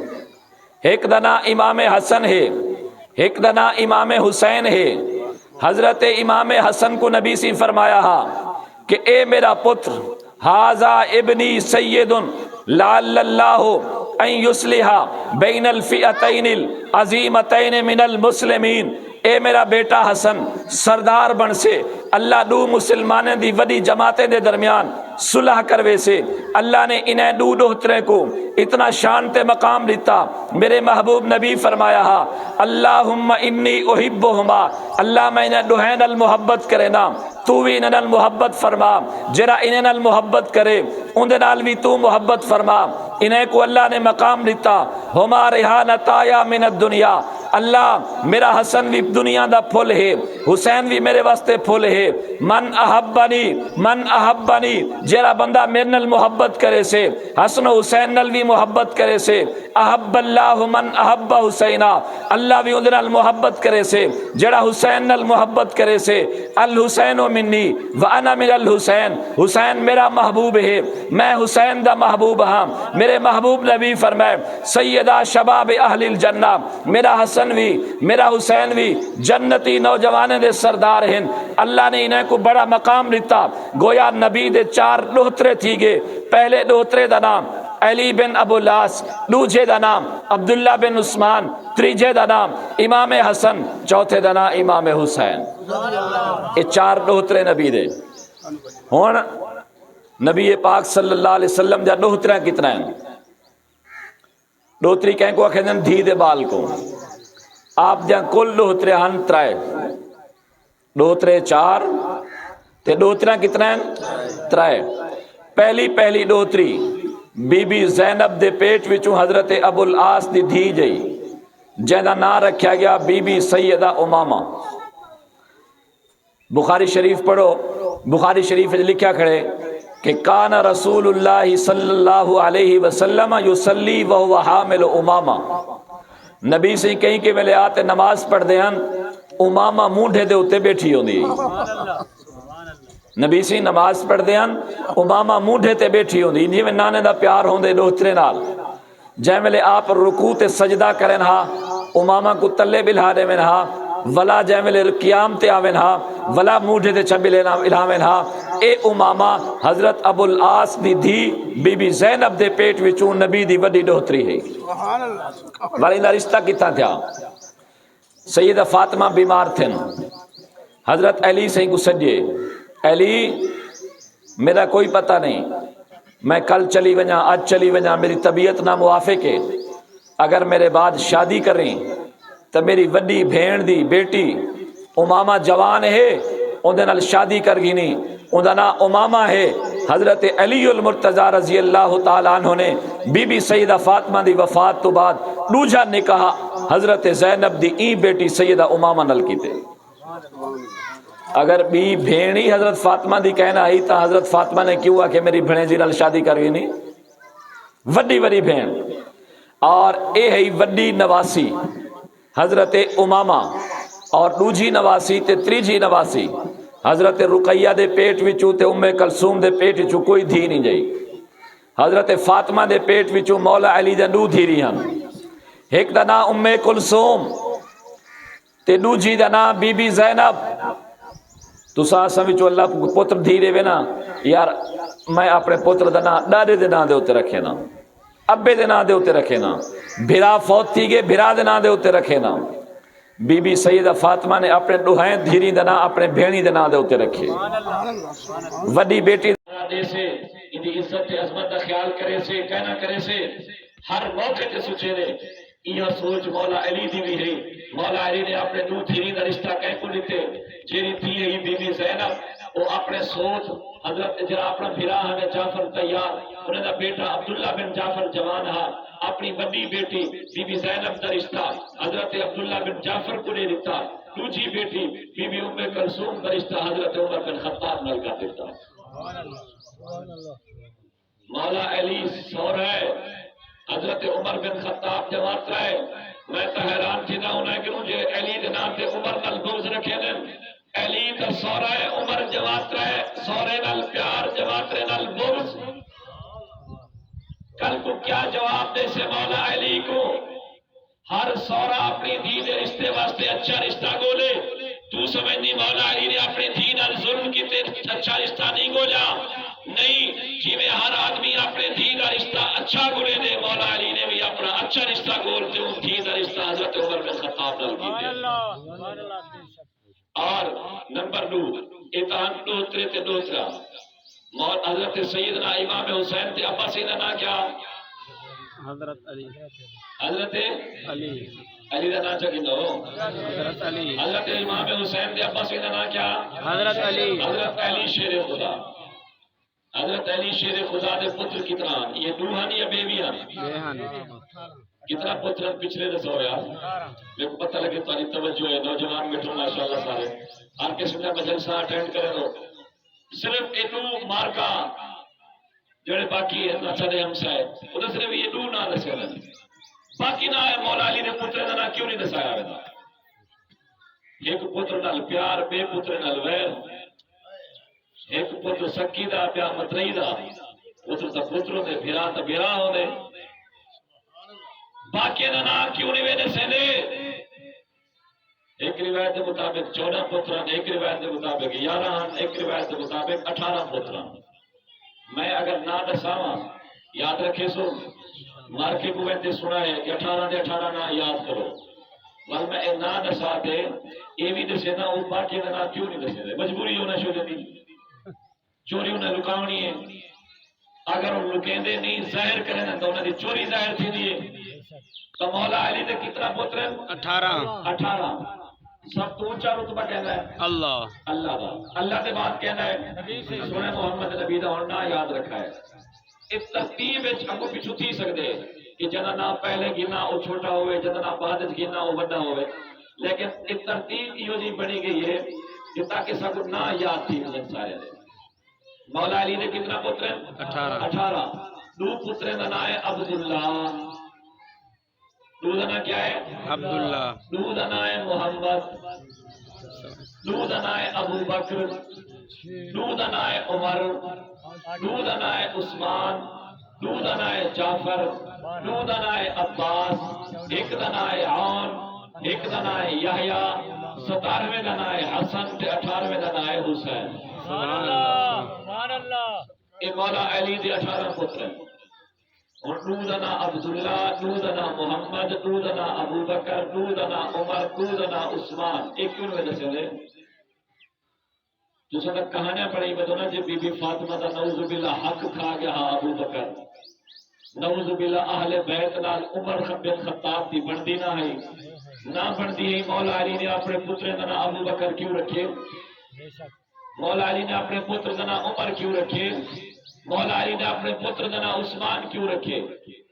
ایک دنا امام حسن ہے، ایک دنا امام حسین ہے۔ حضرت امام حسن کو نبی سے فرمایا ہا کہ اے میرا پتر، ہاذا ابنی سید لعل اللہ ان یصلح بین الفئتین العظیمتین من المسلمین، اے میرا بیٹا حسن سردار بن سے اللہ دو مسلمانیں دی وڈی جماعتیں دے درمیان صلح کروے سے۔ اللہ نے انہیں دو دوہترے کو اتنا شان تے مقام دیتا۔ میرے محبوب نبی فرمایا ہا اللہم انی احبہما، اللہ میں انہیں دوہین المحبت کرے نا، تو بھی انہیں المحبت فرما، جرا انہیں المحبت کرے اندے نال بھی تو محبت فرما۔ انہیں کو اللہ نے مقام دیتا، ہما ریحانتایا من الدنیا، اللہ میرا حسن بھی دنیا دا پھول ہے، حسین بھی میرے واسطے پھول ہے۔ من احبنی جرا بندہ میرے نال محبت کرے سے، حسن و حسین نال بھی محبت کرے سے، احب اللہ من احب حسینہ، اللہ بھی اندے نال محبت کرے سے، جڑا حسین نال محبت کرے سے۔ الحسین منی وانا من الحسین، حسین میرا محبوب ہے، میں حسین دا محبوب ہاں۔ میرے محبوب نبی فرمائے سیدہ شباب اہل الجنہ، میرا حسن بھی میرا حسین بھی جنتی نوجوانے دے سردار ہیں۔ اللہ نے انہیں کو بڑا مقام دیتا، گویا نبی دے 4 دوہترے تھی گے۔ پہلے دوہترے دا نام علی بن ابو العاص، دوجے دا نام عبداللہ بن عثمان، تریجے دا نام امام حسن، چوتھے دا نام امام حسین۔ یہ 4 دوہترے نبی دے۔ ہون نبی پاک صلی اللہ علیہ وسلم جا دوہترے کتنا ہیں؟ دوہتری کہیں کو آخر دن دھی دے بال کو، آپ جہاں کل دوہترے ہن 3، دوہترے 4 تے دوہترے کتنا ہیں؟ 3۔ پہلی دوہتری بی بی زینب دے پیٹ وچوں حضرت ابو العاص دی دھی جئی جہدا نام رکھیا گیا بی بی سیدہ امامہ۔ بخاری شریف پڑھو، بخاری شریف لکھیا کھڑے کہ کان رسول اللہ صلی اللہ علیہ وسلم یصلی وہو حامل امامہ، نبی سے کہیں کہ ویلے آتے نماز پڑھ دے ہیں امامہ مونڈھے دے اتے بیٹھی ہوندی، نبی سے نماز پڑھ دے ہیں امامہ مونڈھے تے بیٹھی ہوندی، جی میں نانے دا پیار ہوندے ڈوترے نال، جائے ویلے آپ رکوع تے سجدہ کریں ہاں امامہ کو تلے بلھا دے میں ہاں، ولا جائے ویلے قیام تے آویں ہاں، ولا مونڈھے تے چبلے الہاویں ہاں۔ اے امامہ حضرت ابو العاص دی دھی بی بی زینب دے پیٹ وچوں نبی دی وڈی ڈوتری ہے، والی دا رشتہ کتنا تھا؟ سیدہ فاطمہ بیمار تھیں، حضرت علی سے کو سجے علی میرا کوئی پتہ نہیں، میں کل چلی ونجا آج چلی ونجا، میری طبیعت نہ موافق ہے، اگر میرے بعد شادی کریں تو میری وڈی بھین دی بیٹی امامہ جوان ہے اندے نال شادی کر گی نہیں، اندہ نام امامہ ہے۔ حضرت علی المرتضی رضی اللہ تعالیٰ عنہ نے بی بی سیدہ فاطمہ دی وفات تو بعد دوجا نکاح حضرت زینب دی ای بیٹی سیدہ امامہ نال کیتے۔ اگر بی بھینی حضرت فاطمہ دی کہنا آئی تا حضرت فاطمہ نے کیوں کہ میری بھنیجی نال شادی کروی نہیں، وڈی وڈی بھین، اور اے ہے وڈی نواسی حضرت امامہ، اور دوجی نواسی تے تریجی نواسی حضرت رقیہ دے پیٹ وچوں تے ام کلثوم دے پیٹ وچوں کوئی دھی نہیں جائی، حضرت فاطمہ دے پیٹ وچوں مولا علی دے دو دھیری ہن، ایک دا نام ام کلثوم تے دوجی دا نام بی بی زینب۔ تو سا سمجھو اللہ کو پتر دھیرے وے نا یار میں اپنے پتر دا نام ڈاڈے دے نام دے ہوتے رکھے نا، ابے دے نام دے ہوتے رکھے نا، بھرا فوت تھی گئے بھرا دے نام دے ہوتے رکھے نا۔ بی بی سیدہ فاطمہ نے اپنے دوہائیں دھیری دے نام اپنے بھینی دے نام دے ہوتے رکھے، وڈی بیٹی دے سے اندی عزت عظمت دا خیال کرے سے کہنا کرے سے ہر موقع تے سوچے دے یہ سوچ مولا علی دی بھی ہے۔ مولا علی نے اپنے دو دھیری دا رشتہ کہیں کو لیتے جیری تھی ہے بی بی زینب، وہ اپنے سوچ حضرت جرا اپنا بھرا ہمیں جعفر تیار، انہیں دا بیٹا عبداللہ بن جعفر جوان ہا، اپنی بڑی بیٹی بی بی زینب دا رشتہ حضرت عبداللہ بن جعفر کو لے دیتا، دوجی بیٹی بی بی ام کلثوم دا رشتہ حضرت عمر بن خطاب نال کا دیتا۔ مولا علی سو رہے حضرت عمر بن خطاب جواب رہے، میں تو حیران تھی نہ انہیں کہ مجھے علی دے نام تے عمر نال بغض رکھے نے، علی کا سورہ ہے عمر جواب رہے، سورے نال پیار جواب رہے نال بغض، کل کو کیا جواب دے سے مولا علی کو؟ ہر سورہ اپنی دھی دے رشتے واسطے اچھا رشتہ گولے، تو سمجھنی مولا علی نے اپنی دھی نال ظلم کی تے اچھا رشتہ نہیں گولا؟ نہیں، جی میں ہر آدمی اپنے دھی دا رشتہ اچھا گولے دے، مولا علی نے بھی اپنا اچھا رشتہ گولتے ان دھی دا رشتہ حضرت عمر بن خطاب نال کی دے۔ اور نمبر 2 اتان دوترے تے دوسرا موت حضرت سیدنا امام حسین تے ابا سیدنا نا کیا؟ حضرت علی، حضرت علی، علی دا نا چکی دو، حضرت علی، حضرت امام حسین تے ابا سیدنا نا کیا؟ حضرت علی، حضرت علی شیر خدا، حضرت علی شیر خدا دے پتر کتنا؟ یہ دوہن یا بیویاں؟ کتنا پتر پچھلے دس ہو یار؟ میرے کو پتہ لگے تاری توجہ ہے، نوجوان بیٹھو ماشاءاللہ سارے ہر قسم کا مجلسہ اٹینڈ کرے دو، صرف ایدو مارکا جڑے باقی ہے نہ چلے ہم سائے انہیں صرف یہ دو نہ دسے رہے باقی نہ ہے مولا علی نے پتر نہ کیوں نہیں دسایا رہا؟ ایک پتر نال پیار بے پتر نال ویر، ایک پتر سکی دا پیا مترئی دا، پتر تا پتروں دے بھرا تا بھرا ہو دے، باقی نہ کیوں نہیں ویدے سے دے؟ ایک روایت کے مطابق 14 پتران، ایک روایت کے مطابق 11، ایک روایت کے مطابق 18 پتران۔ میں اگر نہ دساواں یاد رکھے سو مارکے کو ویسے سنا ہے کہ 18 دے 18 نہ یاد کرو، ول میں اے نہ دسا دے یہ بھی دسے نہ وہ باقی نہ کیوں نہیں دسے دے؟ مجبوری ہونا شو دی چوری انہیں رکاونی ہے، اگر وہ لکیندے نہیں ظاہر کریں نا تو انہیں دی چوری ظاہر تھی دیئے۔ تو مولا علی دے کتنا پتر ہیں؟ 18۔ سب تو اونچا رتبہ کہنا ہے اللہ، اللہ دا، اللہ دے بات کہنا ہے سنے محمد نبی دا ہونا یاد رکھا ہے۔ اس ترتیب اگو پیچھو تھی سکتے کہ جنا نام پہلے گنا وہ چھوٹا ہوئے، جنا نام بعد گنا وہ بڑا ہوئے، لیکن اس ترتیب یہ جی بنی گئی ہے کہ تاکہ سب نہ یاد تھی مجھے سارے دے۔ مولا علی نے کتنا پتر ہیں؟ 18۔ دو پتر کا نام ہے عبداللہ، دو کا نام کیا ہے؟ عبداللہ۔ دو کا نام ہے محمد، دو کا نام ہے ابو بکر، دو کا نام ہے عمر، دو کا نام ہے عثمان، دو کا نام ہے جعفر، دو کا نام ہے عباس، ایک کا نام ہے عون، ایک کا نام ہے یحییٰ، 17ویں کا نام ہے حسن، 18ویں کا نام ہے حسین۔ سبحان اللہ سبحان اللہ۔ یہ مولا علی دے 18 پتر ہیں، اور دو کا نام عبداللہ، دو کا نام محمد، دو کا نام ابو بکر، دو کا نام عمر، دو کا نام عثمان۔ ایک کیوں میں دسے لے جو سب کہانیاں پڑھی بدونا جی بی بی فاطمہ دا نعوذ باللہ حق کھا گیا ابو بکر، نعوذ باللہ اہل بیت نال عمر بن خطاب دی بندی نہ ہے، نہ بندی ہے۔ مولا علی نے اپنے پتر کا نام ابو بکر کیوں رکھے؟ مولا علی نے اپنے پتر کا نام عمر کیوں رکھے؟ مولا علی نے اپنے پتر کا نام عثمان کیوں رکھے؟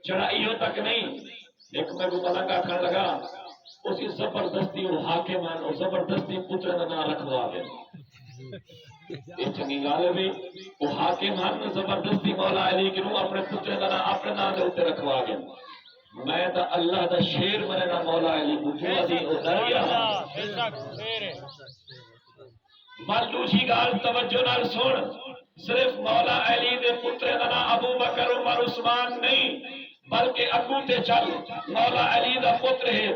چڑھائیوں تک نہیں، ایک میں کو ملنگا آخر لگا اسی زبردستی وہ حاکمان اور زبردستی پتر کا نام رکھوا دے۔ یہ چنگی گال ہے بھی وہ حاکمان نے زبردستی مولا علی کے نو اپنے پتر کا نام اپنے نام دے اوپر رکھوا گئے۔ میں تا اللہ دا شیر بنے نا مولا علی بجوا دی او ڈر گیا۔ مل دوسری گال توجہ نال سن، صرف مولا علی دے پتر دا نام ابو بکر عمر عثمان نہیں بلکہ اگو تے چل مولا علی دا پتر ہے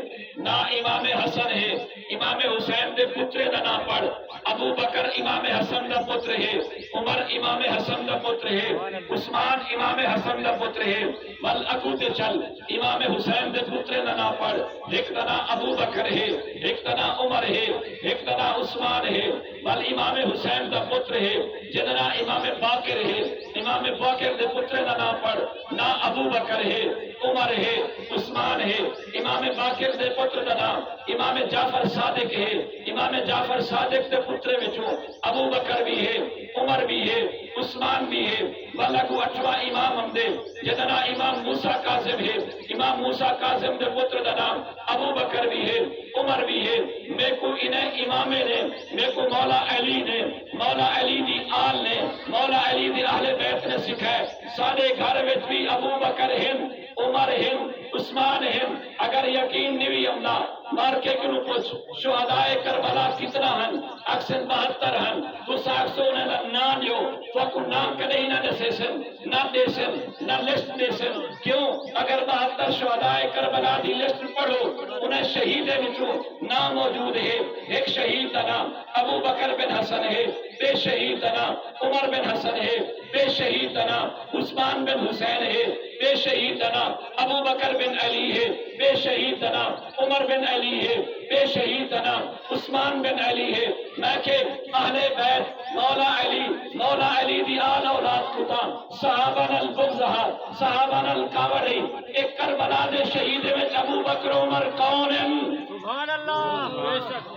نا امام حسن ہے، امام حسین دے پتر دا نام پڑھ، ابو بکر امام حسن دا پتر ہے، عمر امام حسن دا پتر ہے، عثمان امام حسن دا پتر ہے، بل اگو تے چل امام حسین دے پتر دا نام پڑھ، ایک دا نام ابو بکر ہے، ایک دا نام عمر ہے، ایک دا نام عثمان ہے، بل امام حسین دا پتر ہے جدنا امام باقر ہے، امام باقر دے پتر دا نام پڑھ، نہ ابو بکر ہے، عمر ہے، عثمان ہے، امام باقر دے پتر دا نام امام جعفر صادق ہے، امام جعفر صادق دے پتر وچوں ابو بکر بھی ہے، عمر بھی ہے، عثمان بھی ہے، والا کو 8واں امام ہم دے جدنا امام موسیٰ کاظم ہے، امام موسیٰ کاظم دے پتر دا نام ابو بکر بھی ہے، عمر بھی ہے۔ میں کو انہیں امامے نے، میں کو مولا علی نے، مولا علی دی آل نے، مولا علی دی اہل بیت نے سکھائے سارے گھر میں بھی ابو بکر ہیں، عمر ہیں، عثمان ہیں۔ اگر یقین نہیں امنا مار کے کنو پوچھ شہدائے کربلا کتنا ہن؟ اکثر 72 ہن۔ تو ساکسو نے نام جو تو کو نام کدے ہی نہ دسیسن، نہ دیسن، نہ لسٹ دیسن۔ کیوں؟ اگر 72 شہدائے کربلا دی لسٹ پڑھو انہیں شہید وچوں نام موجود ہے۔ ایک شہید کا نام ابو بکر بن حسن ہے، بے شہید کا نام عمر بن حسن ہے، بے شہید کا نام عثمان بن حسین ہے، بے شہید کا نام ابو بکر بن علی ہے، بے شہید کا نام عمر بن علی ہے، بے شہید کا نام عثمان بن علی ہے۔ میں کہ اہل بیت مولا علی دی آل اولاد کتا صحابہ البغضہ صحابہ الکاوڑی ایک کربلا دے شہید میں ابو بکر عمر کون ہیں؟ سبحان اللہ بے شک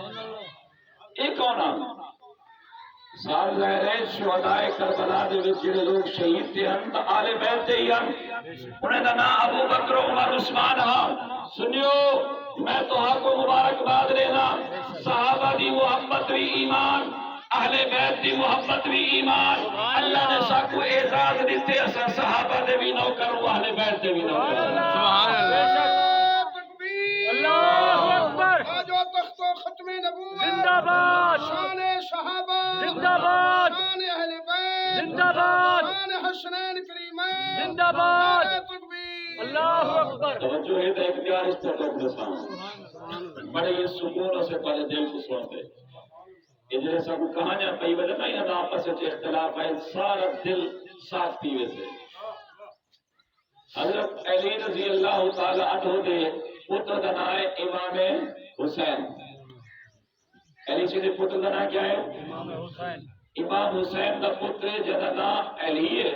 ایک کون ہیں؟ سال ظاہر ہے شہدائے کربلا دے وچ جڑے لوگ شہید تھے ہن تے آل بیت دے ہی ہن، انہاں دا نام ابو بکر عمر عثمان ہاں۔ سنیو میں تو آپ کو مبارکباد لینا، صحابہ دی محبت بھی ایمان، اہل بیت دی محبت بھی ایمان۔ اللہ نے ساکو اعزاز دیتے اساں صحابہ دے بھی نوکر و اہل بیت دے بھی نوکر۔ سبحان اللہ اللہ اکبر۔ جو تخت و ختم نبوت زندہ باد شان صحابہ زندہ باد شان اہل بیت زندہ باد شان حسنین کریمین زندہ باد نعرہ تکبیر اللہ اکبر۔ توجہ ہے تو اختیار اس طرح دساں بڑے یہ سکون سے پہلے دل کو سنتے یہ جیسے سب کہانیاں پئی وجہ نا یہ آپس میں اختلاف ہے سارا دل صاف تھی ویسے۔ حضرت علی رضی اللہ تعالی عنہ دے پتر کا نام ہے امام حسین۔ علی سے دے پتر کا نام کیا ہے؟ امام حسین دا پتر جدا نام علی ہے،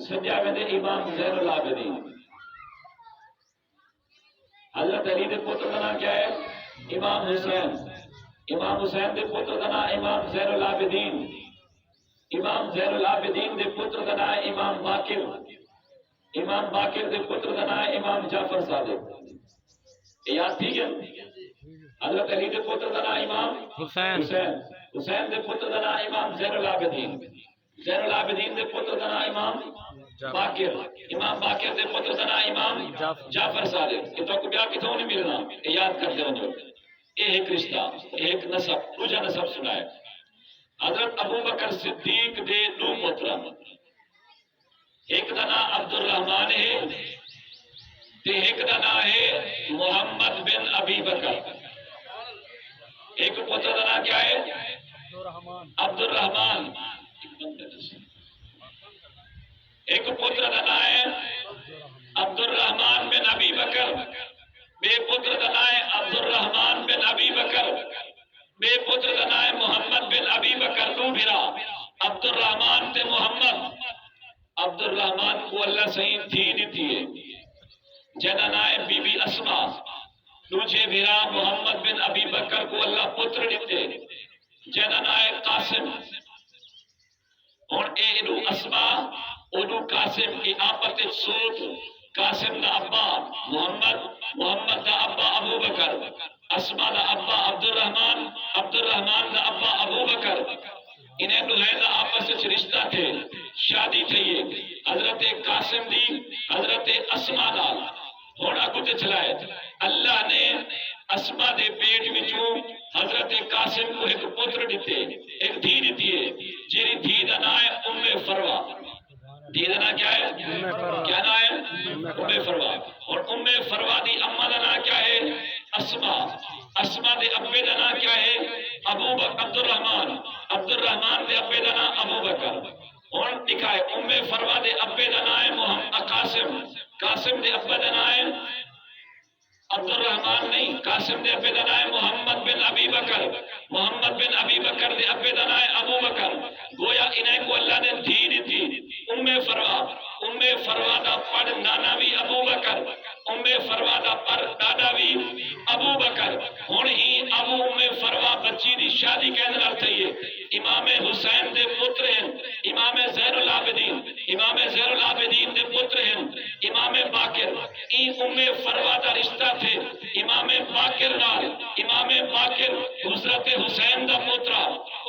سجا میں دے امام زین العابدین۔ حضرت علی دے پتر کا نام کیا ہے؟ امام حسین۔ امام حسین دے پتر کا نام امام زین العابدین۔ امام زین العابدین دے پتر دا نام ہے امام باقر، امام باقر دے پتر دا نام ہے امام جعفر صادق، یاد تھی گیا؟ حضرت علی دے پتر دا نام امام حسین، حسین دے پتر دا نام امام زین العابدین، زین العابدین دے پتر دا نام امام باقر، امام باقر دے پتر دا نام امام جعفر صادق۔ کہ تو کو بیا کتوں نہیں ملنا، یاد کرتے ہو۔ ایک رشتہ، ایک نسب، دوجا نسب سنا ہے۔ حضرت ابو بکر صدیق دے دو پتر، ایک دا نام عبد الرحمان ہے تے ایک دا نام ہے محمد بن ابی بکر۔ ایک پتر دا نام کیا ہے؟ عبد الرحمان۔ ایک پتر دا نام ہے عبد الرحمان بن ابی بکر، بے پتر دا نام ہے عبد الرحمان بن ابی بکر، بے پتر دا نام ہے محمد بن ابی بکر۔ دو بھرا عبد الرحمان تے محمد۔ عبد الرحمان کو اللہ صحیح تھی دیتی ہے جنا نام ہے بی بی اسما، دوجے بھرا محمد بن ابی بکر کو اللہ پتر دیتے جنا نام ہے قاسم۔ اور اے اسما اودو قاسم کی آپت سوت، قاسم دا ابا محمد، محمد دا ابا ابو بکر، اسما دا ابا عبد الرحمان، عبد الرحمان دا ابا ابو بکر۔ انہیں دو آپس سے رشتہ تھے، شادی تھی حضرت قاسم دی حضرت اسما دا۔ ہونا کتے چلائے اللہ نے اسما دے پیٹ وچوں حضرت قاسم کو ایک پتر دیتے، ایک دھی دیتی ہے، جیری دھی دا نام ہے ام فروا۔ دھی دا نام کیا ہے؟ کیا نام ہے؟ ام فروا۔ اور ام فروا دی اما دا نام کیا ہے؟ اسما۔ اسما دے ابے دا نام کیا ہے؟ ابو بکر، عبد الرحمان۔ عبد الرحمان دے ابے دا نام ابو بکر۔ اور لکھا ہے ام فروا دے ابے دا نام ہے محمد قاسم، قاسم دے ابے دا نام ہے عبد الرحمان نہیں، قاسم دے ابے دا نام ہے محمد بن ابی بکر، محمد بن ابی بکر دے ابے دا نام ہے ابو بکر۔ گویا انہیں کو اللہ نے دھی دی تھی ام فروا۔ ام فروا دا پڑ نانا بھی ابو بکر، ام فروا دا پڑ دادا بھی ابو بکر۔ ہن ہی ابو ام فروا بچی دی شادی کہنے لگ تھئیے امام حسین دے پتر ہیں، امام زین العابدین، امام زین العابدین دے پتر ہیں امام باقر۔ این ام فروا دا رشتہ تھے امام باقر نال۔ امام باقر حضرت حسین دا پوترا،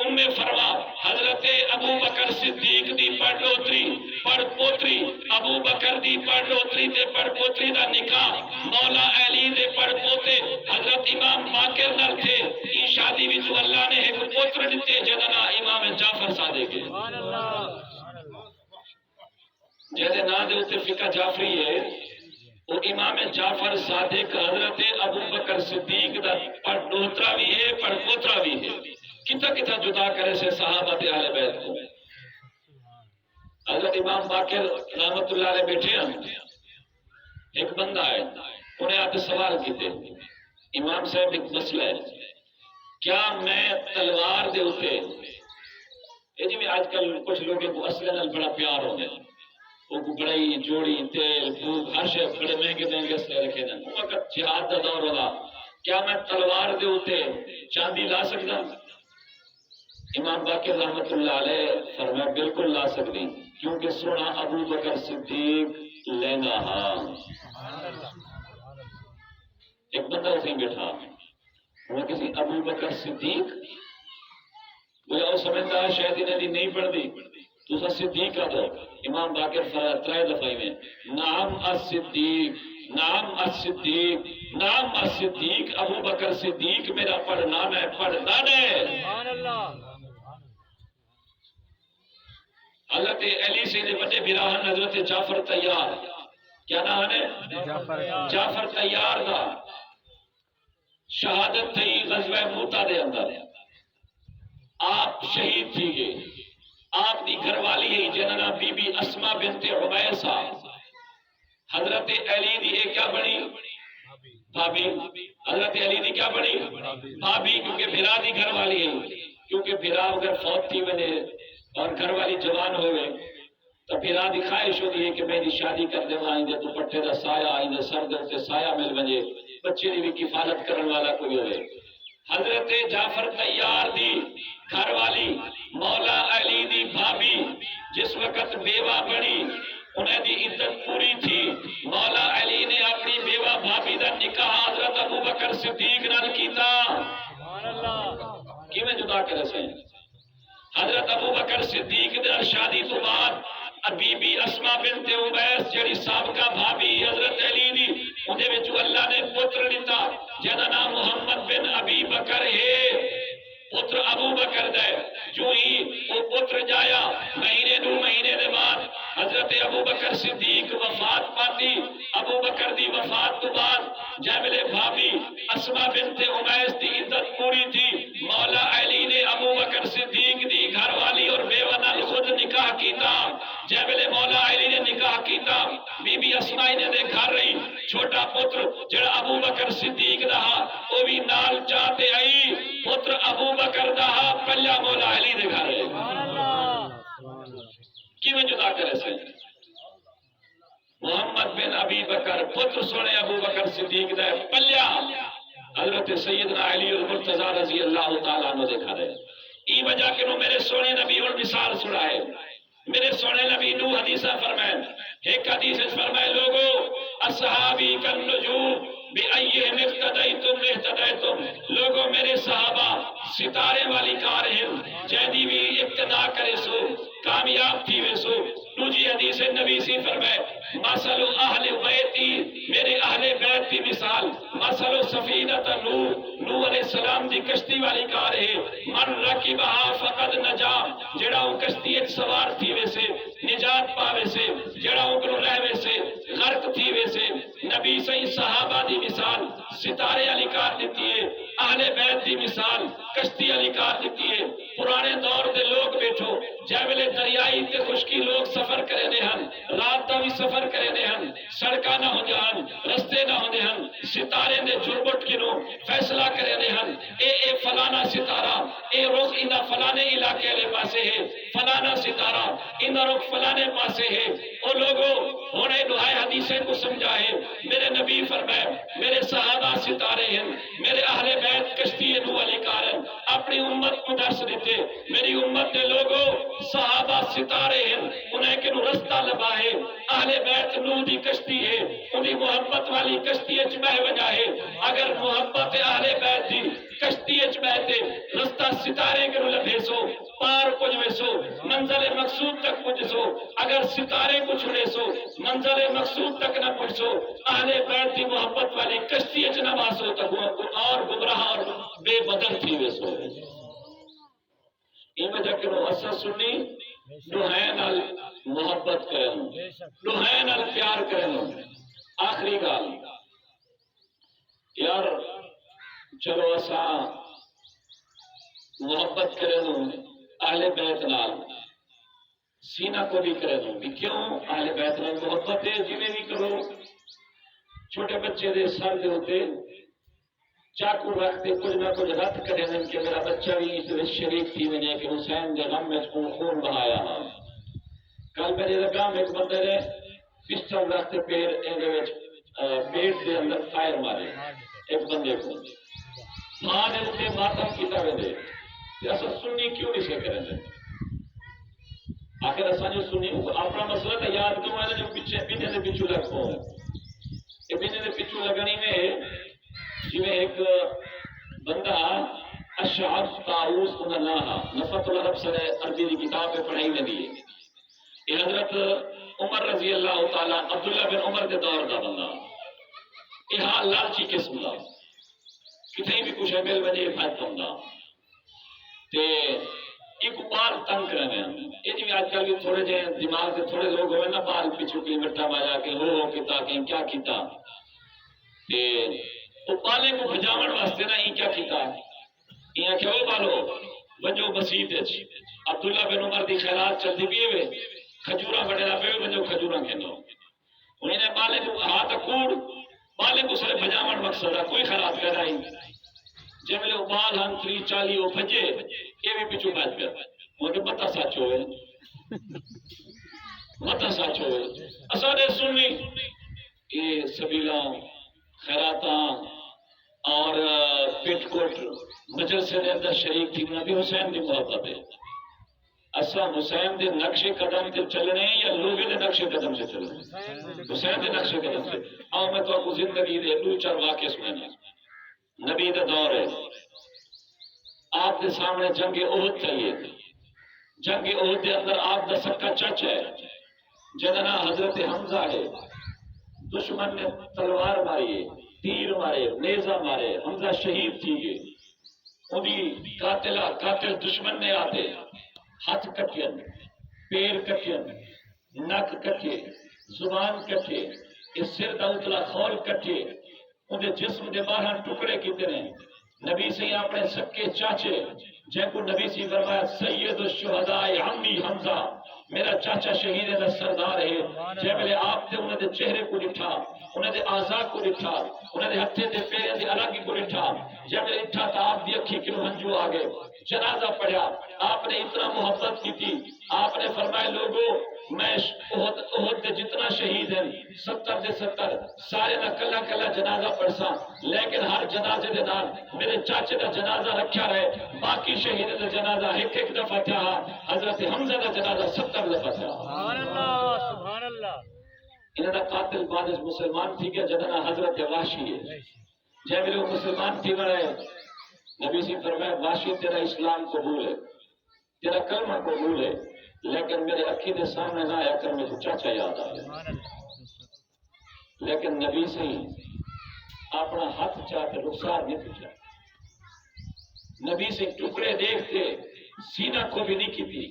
ام فروا حضرت ابو بکر صدیق دی پڑ لوتری، پڑ پوتری، ابو بکر دی پڑ لوتری تے پڑ پوتری دا نکاح مولا علی دے پڑ پوتے حضرت امام باقر نال تھے۔ این شادی وچ اللہ نے ایک پوتر دتے جدا نام امام جعفر صادق ہے۔ جہدے نام دے اوتے فقہ جعفری ہے، وہ امام جعفر صادق حضرت ابو بکر صدیق دا پڑ دوترا بھی ہے، پڑ پوترا بھی ہے۔ کتا کتا جدا کرے سے صحابہ تے اہل بیت کو۔ حضرت امام باقر رحمت اللہ علیہ بیٹھے ہیں، ایک بندہ ہے، انہیں آتے سوال کیتے امام صاحب ایک مسئلہ ہے، کیا میں تلوار دے ہوتے، یہ جی میں آج کل کچھ لوگوں کو اصلے نال بڑا پیار ہو گیا، وہ کو بڑائی جوڑی تیل پھوک ہر شے بڑے مہنگے مہنگے اسلحے رکھے دیں، وہ وقت جہاد دا دور ہوگا، کیا میں تلوار دے ہوتے چاندی لا سکتا؟ امام باقر رحمت اللہ علیہ فرمایا بالکل لا سکتی، کیونکہ سونا ابو بکر صدیق لینا ہاں۔ ایک بندہ اسے بیٹھا، وہ کسی ابو بکر صدیق وہ او سمجھتا ہے شاید انہیں دی نہیں پڑھ دی تو اسا صدیق کا دو۔ امام باقر فرمایا ترائے دفعی میں نام الصدیق، نام الصدیق، نام الصدیق، ابو بکر صدیق میرا پڑھ نام ہے، پڑھ نام ہے۔ حضرت علی سے بڑے براہن حضرت جعفر تیار، کیا نام ہے؟ جعفر تیار دا شہادت تھی غزوہ موتا دے اندر، آپ شہید تھی گئے، آپ دی گھر والی ہے جننا بی بی اسما بنت عمیسہ، حضرت علی دی ایک کیا بنی؟ بھابی۔ حضرت علی دی کیا بنی؟ بھابی، کیونکہ بھرا دی گھر والی ہے، کیونکہ بھرا اگر فوت تھی بنے اور گھر والی جوان ہوئے تو بھرا دی خواہش ہوتی ہے کہ میں دی شادی کر دے، آئندے دوپٹے دا سایہ، آئندے سر دے سے سایہ مل بنجے، بچے دی بھی کفالت کرن والا کوئی ہوئے۔ حضرت جعفر تیار دی گھر والی مولا علی دی بھابی جس وقت بیوہ بڑی انہیں دی عدت پوری تھی، مولا علی نے اپنی بیوہ بھابی دا نکاح حضرت ابو بکر صدیق نال کیتا۔ کیویں جدا کرے سے حضرت ابو بکر صدیق دے شادی تو بعد بی بی اسما بنت عمیس جڑی سابقہ بھابی حضرت علی دی اندے وچوں اللہ نے پتر دتا جہدا نام محمد بن ابی بکر ہے، پتر ابو بکر دے۔ جو ہی وہ پتر جایا مہینے دو مہینے دے بعد حضرت ابو بکر صدیق وفات پاتی۔ ابو بکر دی وفات تو بعد جیملے بھابی اسما بنت عمیس دی عدت پوری تھی، مولا علی نے ابو بکر صدیق دی گھر والی اور بیوہ نال خود نکاح کیتا۔ جیملے مولا علی نے نکاح کیتا، بی بی اسما نے دے گھر رہی، چھوٹا پتر جڑا ابو بکر صدیق دا او بھی نال چاہتے آئی، پتر ابو بکر دا پلیا مولا علی دے گھر ہے۔ کیویں جدا کرے سے محمد بن ابی بکر پتر سونے ابو بکر صدیق دے پلیا حضرت سیدنا علی المرتضی رضی اللہ تعالیٰ عنہ دے گھر ہے۔ ای وجہ کہ نو میرے سونے نبی اور مثال سنا ہے، میرے سونے نبی دو حدیثہ فرمائے، ایک حدیث فرمائے لوگو اصحابی کن نجوم بِأَيِّهِمْ اقْتَدَيْتُمْ اِحْتَدَيْتُمْ، لوگوں میرے صحابہ ستارے والی کار ہیں جیدی بھی اقتدا کرے سو کامیاب تھی وے سو۔ دوسری حدیث نبی سی فرمائے مثل اہل بیتی، میرے اہل بیت کی مثال مثل سفینۃ نوح علیہ السلام دی کشتی والی کار ہے، من رکبہا فقد نجا، جڑا وہ کشتی ایک سوار تھی وے سے نجات پاوے سے، جڑا وہ کرو رہوے سے غرق تھی وے سے۔ نبی صحیح صحابہ دی مثال ستارے علی کار دیتی ہے، اہل بیت دی مثال کشتی علی کار دیتی ہے۔ پرانے دور دے لوگ بیٹھو جیوے دریائی تے خشکی لوگ سفر کرے نے ہن، رات دا بھی سفر کرے نے ہن، سڑکاں نہ ہو جان رستے نہ ہوندے ہن، ستارے نے جربٹ کنو فیصلہ کرے نے ہن اے فلانا ستارہ اے رخ انہا فلانے علاقے لے پاسے ہے، فلانا ستارہ انہا رخ فلانے پاسے ہے۔ او لوگوں ہونے دعائے حدیثیں کو سمجھائے، میرے نبی فرمائے میرے صحابہ ستارے ہیں، میرے اہل بیت کشتی نو علی کارن اپنی امت کو درس دیتے، میری امت دے لوگوں صحابہ ستارے ہیں، انہیں کنو رستہ لبا ہے، اہل بیت نو دی کشتی ہے، انہی محبت والی کشتی اچ بہ وجہ ہے۔ اگر محبت اہل بیت دی کشتی اچ بہتے رستہ ستارے کنو لبھے سو پار پجوے سو منزل مقصود تک پج سو، اگر ستارے کو چھڑے سو منزل مقصود تک نہ پج سو، اہل بیت دی محبت والی کشتی اچ نہ باسو تک اور گمراہ اور بے بدل تھی وے سو۔ یہ وجہ کنو اصل سنی نوحین ال محبت کرنو، نوحین ال پیار کرنو۔ آخری گال یار چلو اسا محبت کرنو اہل بیت نال، سینہ کو بھی کرنو بھی کیوں اہل بیت نال محبت ہے، جنہیں بھی کرو۔ چھوٹے بچے دے سر دے ہوتے چاقو رکھتے کچھ نہ کچھ رد کرے دیں کہ میرا بچہ بھی اس شریک تھی میں کہ حسین دے غم میں خون بہایا ہاں۔ کل میرے لگا میں ایک بندے نے پسٹل رکھتے پیٹ دے اندر فائر مارے ایک بندے کو، ماں نے اسے ماتم کیتا ہوئے دے ایسا سنی کیوں نہیں سے کریں دے؟ آخر ایسا جو سنی اپنا مسئلہ تھا یاد کیوں ہے جو پیچھے پینے دے پچھو لگ پاؤں یہ پینے دے پچھو لگنی میں جو ایک بندہ اشعب طاؤس انہا ناہا نفت العرب سے عربی دی کتاب پہ پڑھائی لگی ہے۔ یہ حضرت عمر رضی اللہ تعالیٰ عبداللہ بن عمر کے دور کا بندہ یہ حال لالچی قسم دا کتنی بھی کچھ ایمیل بنے بھائی بندہ تے ایک بال تنگ کرنے ہیں یہ جو آج کل بھی تھوڑے جے دماغ کے تھوڑے لوگ ہوئے نا بال پیچھو کی مرٹا باجا کے ہو کتا کہ کیا کیتا تے وہ بالے کو بھجاون واسطے نا یہ کیا کیتا یہ کہ وہ بالو بنجو مسیح اچھی عبداللہ بن عمر دی خیرات چلتی بھی ہوئے کھجورہ بڑھنا پہ بنجو کھجورہ کہنو انہیں نے بالے کو ہاتھ کوڑ بالے کو سرے بھجاون مقصد ہے کوئی خیرات کر رہا ہی جب ملے وہ بال ہم 30-40 وہ بھجے یہ بھی پیچھو بات پہ وہ کہ بتا سچ ہوئے بتا سچ ہوئے اصلا نے سننی یہ سبیلاں خیراتاں اور پیٹ کوٹ مجلسے دے اندر شریک تھی نبی حسین دی محبت ہے اسا حسین دے نقش قدم تے چلنے یا لوگے دے نقش قدم سے چلنے؟ حسین دے نقش قدم سے. آؤ میں تو آپ کو زندگی دے دو چار واقعے سنانا. نبی دا دور ہے، آپ کے سامنے جنگ احد چلیے. جنگ احد دے اندر آپ دا سکا چچ ہے جننا حضرت حمزہ ہے. دشمن نے تلوار ماری، تیر مارے، نیزہ مارے، حمزہ شہید تھی گئے. انہی قاتل دشمن نے آتے ہاتھ کٹین، پیر کٹین، نک کٹے، زبان کٹے، اس سر دا اتلا خول کٹے، انہیں جسم دے باہر ٹکڑے کیتے ہیں. نبی سے اپنے سکے چاچے جن کو نبی سے فرمایا سید الشہداء عمی حمزہ، میرا چاچا شہید دا سردار ہے. جے ملے آپ نے انہیں دے چہرے کو لٹھا، انہیں دے آزاد کو لٹھا، انہیں دے ہتھے دے پیرے دے الگی کو لٹھا. جب میں لٹھا تو آپ دی اکھی کلو ہنجو آگئے. جنازہ پڑھا، آپ نے اتنا محبت کی تھی. آپ نے فرمایا لوگوں میں احد دے جتنا شہید ہیں 70 دے 70 سارے نہ کلا کلا جنازہ پڑھسا، لیکن ہر جنازے دے نال میرے چاچے دا جنازہ رکھا رہے. باقی شہید دا جنازہ ایک دفعہ تھا، حضرت حمزہ دا جنازہ 70 دفعہ تھا. سبحان اللہ سبحان اللہ. انہاں دا قاتل بعد مسلمان تھی گیا جننا حضرت واشی ہے. جے میرے مسلمان تھی گئے نبی سے فرمایا واشی تیرا اسلام قبول ہے، تیرا کلمہ قبول ہے، لیکن میرے اکھی دے سامنے نہ آیا کر مجھے چاچا یاد آیا. لیکن نبی سے اپنا ہاتھ چاہتے رخسار نہیں پوچھا. نبی سے ٹکڑے دیکھتے سینہ کو بھی نہیں کی تھی،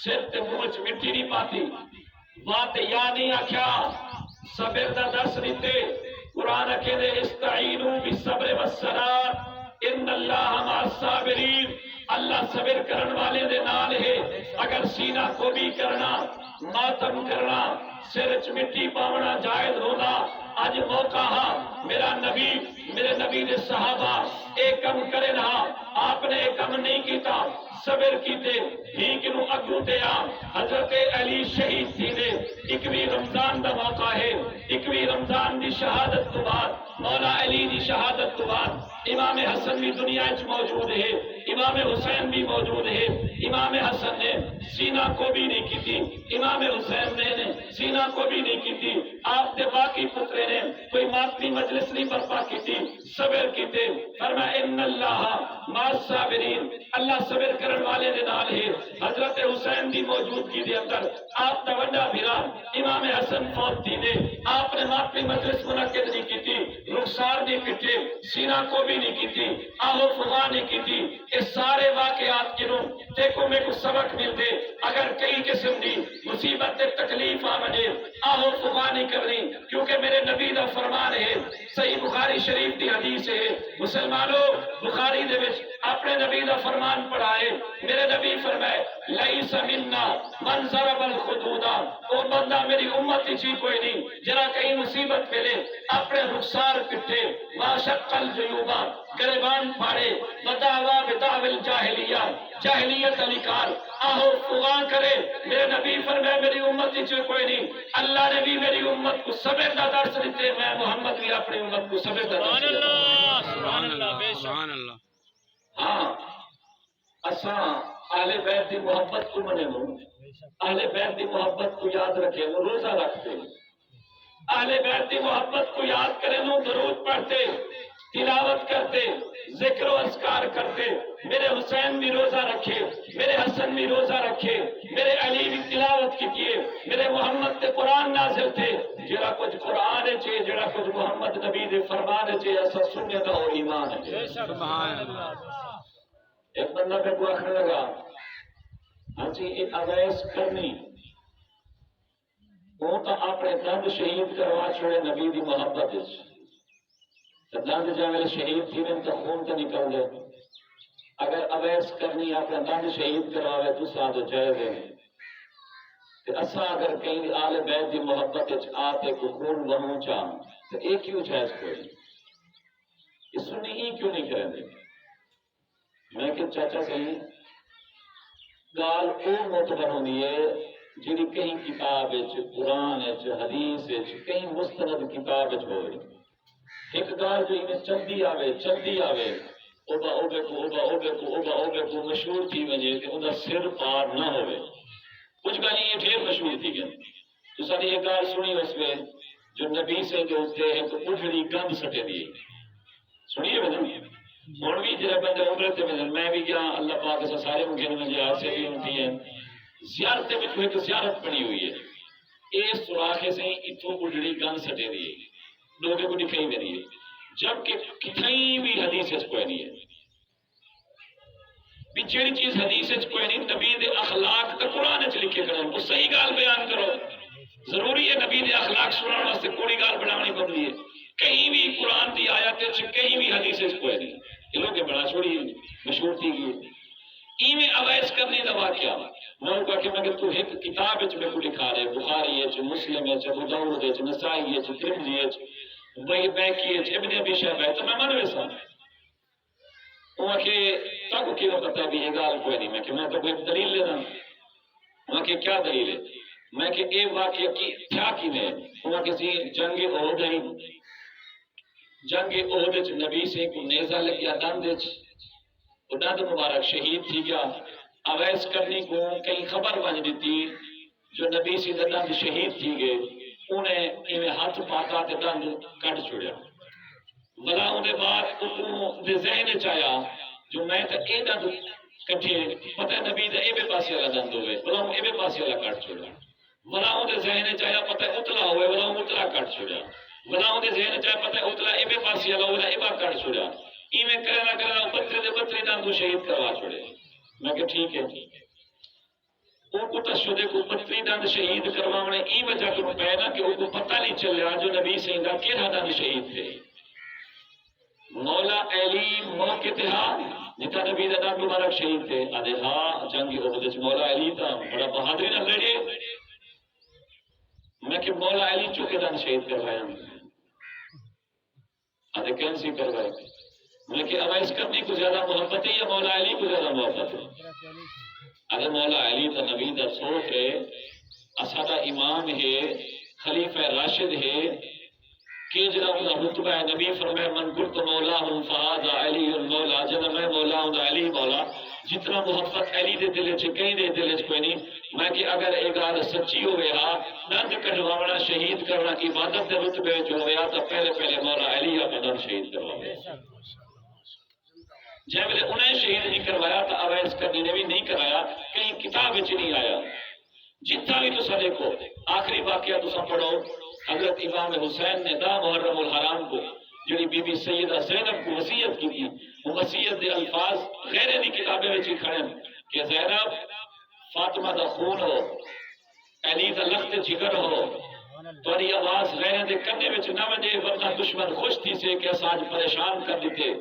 سر تے منہ وچ مٹی نہیں پاتی. بات یا نہیں آکھیا صبر دا درس دیتے. قرآن کہتے استعینوا بالصبر والصلاۃ ان اللہ مع الصابرین. اللہ صبر کرن والے دے نال ہے. اگر سینہ کو بھی کرنا، ماتم کرنا، سر وچ مٹی پاونا جائز ہونا، اج موقع ہا. میرا نبی میرے نبی دے صحابہ ایک کم کرے رہا، آپ نے ایک کم نہیں کیتا، صبر کیتے. ہی کنو اگو تے آ حضرت علی شہید تھی دے. 21 رمضان دا موقع ہے. 21 رمضان دی شہادت تو بعد، مولا علی دی شہادت تو بعد امام حسن بھی دنیا وچ موجود ہے، امام حسین بھی موجود ہے. امام حسن نے سینہ کو بھی نہیں کی تھی، امام حسین نے سینہ کو بھی نہیں کی تھی. آپ دے باقی پترے نے کوئی ماتمی مجلس نہیں برپا کی تھی، صبر کیتے. فرمایا ان اللہ مع الصابرین، اللہ صبر کرن والے دے نال ہے. حضرت حسین دی موجودگی دے اندر آپ دا وڈا بھرا امام حسن فوت تھی نے. آپ نے ماتمی مجلس منعقد نہیں کی تھی، رخسار نہیں پٹے، سینہ کو بھی نہیں کی تھی، آہو فغاں نہیں کی تھی. اس سارے واقعات کنوں دیکھو میں کو سبق ملتے. اگر کئی قسم دی مصیبت تکلیف آ بنے آہو فغاں نہیں کرنی، کیونکہ میرے نبی دا فرمان ہے. صحیح بخاری شریف دی حدیث ہے. مسلمانوں بخاری دے وچ اپنے نبی دا فرمان پڑھائے. میرے نبی فرمائے لیس منا من ضرب الخدود، وہ بندہ میری امت ہی کوئی نہیں جرا کہیں مصیبت ملے اپنے رخسار پٹھے، ما شق الجیوبا گریبان پھاڑے، ودعوا بدعو الجاہلیہ جاہلیت انکار، آہو فغاں کرے. میرے نبی فرمائے میری امت ہی کوئی نہیں. اللہ نے بھی میری امت کو صبر دا درس دیتے، میں محمد بھی اپنی امت کو صبر دا درس دیتا. سبحان اللہ بے شک سبحان اللہ. ہاں اساں اہل بیت دی محبت کو منے ہوں، اہل بیت دی محبت کو یاد رکھے وہ روزہ رکھتے، اہل بیت دی محبت کو یاد کریں وہ درود پڑھتے، تلاوت کرتے، ذکر و اذکار کرتے. میرے حسین بھی روزہ رکھے، میرے حسن بھی روزہ رکھے، میرے علی بھی تلاوت کیے، میرے محمد تے قرآن نازل تھے. جڑا کچھ قرآن ہے جڑا کچھ محمد نبی دے فرمان ہے ایسا سننے دا وہ ایمان ہے. سبحان اللہ. ایک بندہ پہ کو آخر لگا ہاں جی ایک اویس کرنی وہ تو اپنے دند شہید کروا چھوڑے نبی دی محبت دند جا میرے شہید تھی تو خون تو نکل دے. اگر اویس کرنی اپنے دند شہید کرواوے تو ساتھ جائز ہے. اسا اگر کہیں آل بیت دی محبت آتے کو خون بنو چاہ تو ایک کیوں جائز کوئی اس سنی ہی کیوں نہیں کریں دے. میں کہ چاچا صحیح گال او معتبر ہونی ہے جڑی کہیں کتاب قرآن حدیث کہیں مستند کتاب ہوئے. ایک گال جو انہیں چلدی آوے کو مشہور تھی وجہ کہ ان کا سر پار نہ ہوئے کچھ گالی یہ ڈھیر مشہور تھی گئے تو ساری ایک گال سنی اس میں جو نبی سے جو ہوتے ہیں تو اٹھڑی گند سٹے دیئے سنیے بدن اور بھی جرہ بندے عمرتے بدن میں بھی کیا اللہ پاک سے سارے ممکن میں جہاں سے بھی ہوتی ہیں زیارتے میں تو ایک زیارت پڑی ہوئی ہے اس سراخے سے اتو اٹھڑی گند سٹے دیئے لوگے کو دکھائی میں دیئے جبکہ کتنی بھی حدیث اس کوئی نہیں ہے جیڑی چیز حدیث کوئی نہیں نبی دے اخلاق تا قرآن چ لکھے کریں وہ صحیح گال بیان کرو ضروری ہے نبی دے اخلاق سنانا واسطے کوئی گال بنانی پڑتی ہے کہیں بھی قرآن دی آیات کہیں بھی حدیث کوئی نہیں یہ لوگ بڑا چھوڑی مشہور تھی گئی میں اویس کرنے دا واقعہ میں کہا کہ میں تو ایک کتاب میں کو لکھا رہے بخاری ہے مسلم ہے ابو داؤد ہے نسائی ہے ترمذی ہے بیہقی ہے ابن ابی شیبہ ہے تو میں من ویسا وہاں کے تک کیوں پتہ بھی یہ گال کوئی نہیں میں تو کوئی دلیل لینا وہاں کے کیا دلیل ہے میں کہ اے واقعہ کی تھا کی میں وہاں کسی جنگ احد ہے جنگ احد نبی سے کو نیزہ لگ گیا دند وہ دند مبارک شہید تھی گیا اویس کرنی کو کئی خبر بن دیتی جو نبی سے دند شہید تھی گئے انہیں انہیں ہاتھ پاتا تے دند کٹ چھوڑیا بلا انہیں بعد انہیں ذہن چاہیا جو میں تا اے دند کٹھے پتہ نبی دا اے بے پاسی والا دند ہوئے بلا اے بے پاسی والا کٹ چھوڑیا بلا انہیں ذہن چاہیا پتہ اتلا ہوئے بلا اتلا کٹ چھوڑیا بلا انہیں ذہن چاہیا پتہ اتلا اے بے پاسی والا ہوئے اے با کٹ چھوڑیا میں کرنا بطری دے بطری دند کو شہید کروا چھوڑے میں کہ ٹھیک ہے ان کو تشدے کو بطری دند شہید کروانے ای وجہ کو پہنا کہ ان کو پتہ نہیں چلیا جو نبی سے اندہ کیڑا دند شہید تھے مولا علی موقع تھا جتا نبی دا دند مبارک شہید تھے آدھے ہاں جنگی احد مولا علی تھا بڑا بہادری نہ لڑے میں کہ مولا علی چوکے دند شہید کروایا آدھے کینسی کروائے میں کہ اویس کرنی کو زیادہ محبت ہے یا مولا علی کو زیادہ محبت ہے اگر مولا علی تا نبی دا سوچ ہے اسادہ امام ہے خلیفہ راشد ہے کہ جناب دا رتبہ نبی فرمائے من قلت مولا ہوں فہذا علی المولا جناب میں مولا ہوں دا علی مولا جتنا محبت علی دے دلے چھے کہیں دے دلے چھے کوئی نہیں میں کہ اگر ایک آدھ سچی ہوئے ہاں دند کٹوانا شہید کرنا عبادت دے رتبے جو ہوئے تو پہلے مولا علی اپنا دند شہید کروایا جب انہیں شہید نہیں کروایا تو اویس کرنی نے بھی نہیں کرایا کہیں کتاب وچ نہیں آیا جتنا بھی تو سارے کو آخری واقعہ تو سب پڑھو حضرت امام حسین نے دا محرم الحرام کو جڑی بی بی سیدہ زینب کو وصیت کی تھی وہ وصیت دے الفاظ غیر دی کتابیں وچ کھڑے کہ زینب فاطمہ دا خون ہو علی دا لخت جگر ہو تھوڑی آواز غیر دے کرنے وچ نہ وجے ورنہ دشمن خوش تھی سے کہ ساج پریشان کر دیتے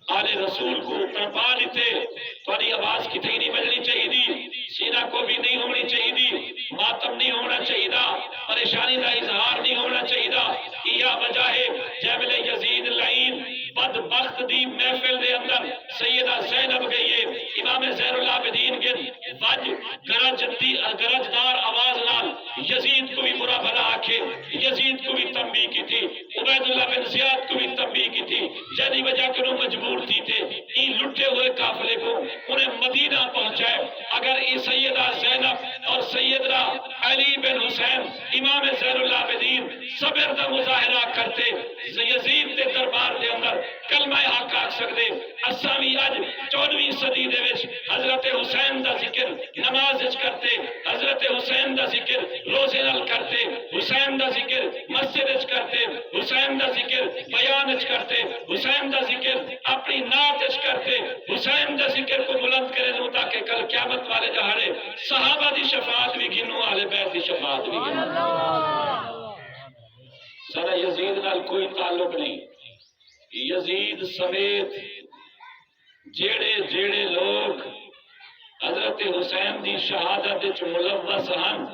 آل رسول کو تڑپا لیتے تھوڑی آواز کتنی نہیں بجنی چاہیے دی سینہ کو بھی نہیں ہونی چاہیے دی ماتم نہیں ہونا چاہیے دا پریشانی دا اظہار نہیں ہونا چاہیے دا یہ وجہ ہے جیبل یزید لعین بدبخت دی محفل دے اندر سیدہ زینب گئی امام زین العابدین کے وج گرجدار آواز نال یزید کو بھی برا بھلا آکھے یزید کو بھی تنبیہ کی تھی عبید اللہ بن زیاد کو بھی تنبیہ کی تھی جنہی وجہ کروں مجبور تھی تھے این لٹے ہوئے قافلے کو انہیں مدینہ پہنچائے اگر ای سیدہ زینب اور سیدہ علی بن حسین امام زین العابدین صبر دا مظاہرہ کرتے یزید دے دربار دے اندر کلمہ حق آکھ سکتے اسامی اج 14ویں صدی دے وچ حضرت حسین دا ذکر نماز وچ کرتے حضرت حسین دا ذکر روزے نال کرتے حسین دا ذکر مسجد وچ کرتے حسین دا ذکر بیان وچ کرتے حسین دا ذکر اپنی نعت وچ کرتے حسین دا ذکر کو بلند کرے نو تاکہ کل قیامت والے دہاڑے صحابہ دی شفاعت بھی گنو اہل بیت دی شفاعت بھی گنو سارا یزید نال کوئی تعلق نہیں یزید سمیت جیڑے لوگ حضرت حسین دی شہادت وچ ملوث ہن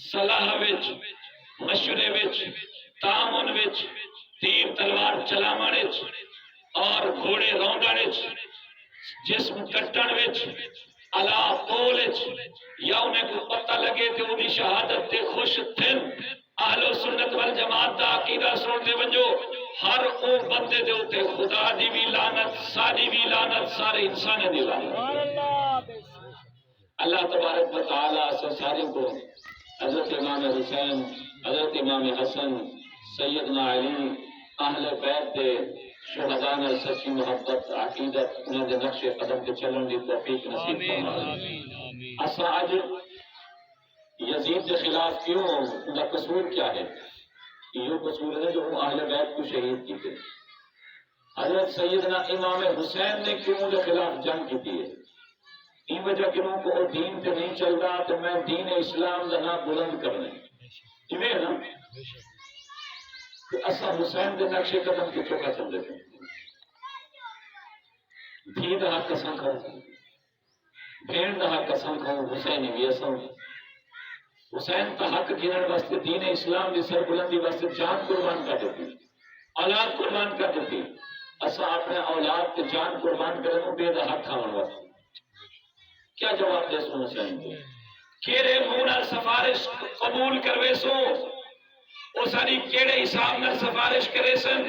صلاح وچ مشورے وچ تعاون وچ تیر تلوار چلاون وچ اور گھوڑے روندن وچ جسم کٹن وچ الا پول وچ یا انہیں کو پتہ لگے تے اودی شہادت تے خوش تھن اہل سنت والجماعت دا عقیدہ سنتے ونجو ہر او بندے دے اوتے خدا دی بھی لعنت، ساری بھی لعنت، سارے انسان دی لعنت۔ اللہ تبارک و تعالیٰ سے سارے کو حضرت امام حسین، حضرت امام حسن، سیدنا علی، اہل بیت دے شہداء نال سچی محبت عقیدت انہاں دے نقش قدم تے چلن دی توفیق نصیب فرمائے۔ اساں اج یزید کے خلاف کیوں، ان کا قصور کیا ہے؟ یہ قصور ہے جو وہ اہل بیت کو شہید کیتے۔ حضرت سیدنا امام حسین نے کیوں ان کے خلاف جنگ کی ہے؟ این وجہ کیوں کو وہ دین تے نہیں چل رہا تو میں دین اسلام کا نام بلند کرنا ہے نا، کہ اصا حسین کے نقش قدم کے چوکا چل رہے دھی دا حق اساں کھاؤ، بھین دا حق اساں کھاؤ، حسین بھی اساں حسین کا حق گنن واسطے دین اسلام کی سربلندی واسطے جان قربان کر دیتی، اولاد قربان کر دیتی۔ اسا اپنے اولاد کے جان قربان کرنے بے دا حق کھاؤن واسطے کیا جواب دے سو حسین کو؟ کیڑے منہ نال سفارش قبول کروے سو، او ساری کیڑے حساب نال سفارش کرے سن؟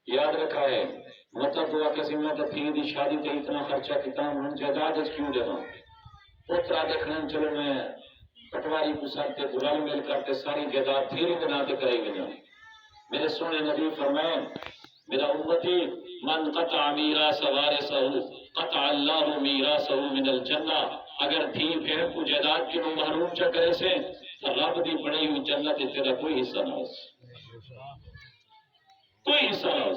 یاد رکھا ہے مطلب دعا کسی میں تو تھی دی شادی تے اتنا خرچہ کتنا من جائیداد کیوں دے رہا ہوں پوترا دیکھنا چلو میں پٹواری کو سر تے گلال مل کرتے ساری جائیداد تھیری کے ناتے کرے گا۔ میرے سونے نبی فرمائے میرا امتی من قطع میراث وارثہ قطع اللہ میراثہ من الجنہ، اگر تھی بھیڑ کو جائیداد کے نو محروم چا کرے سے تو رب دی بڑی ہوئی جنت تیرا کوئی حصہ نہ ہو، کوئی حصہ نہ ہو۔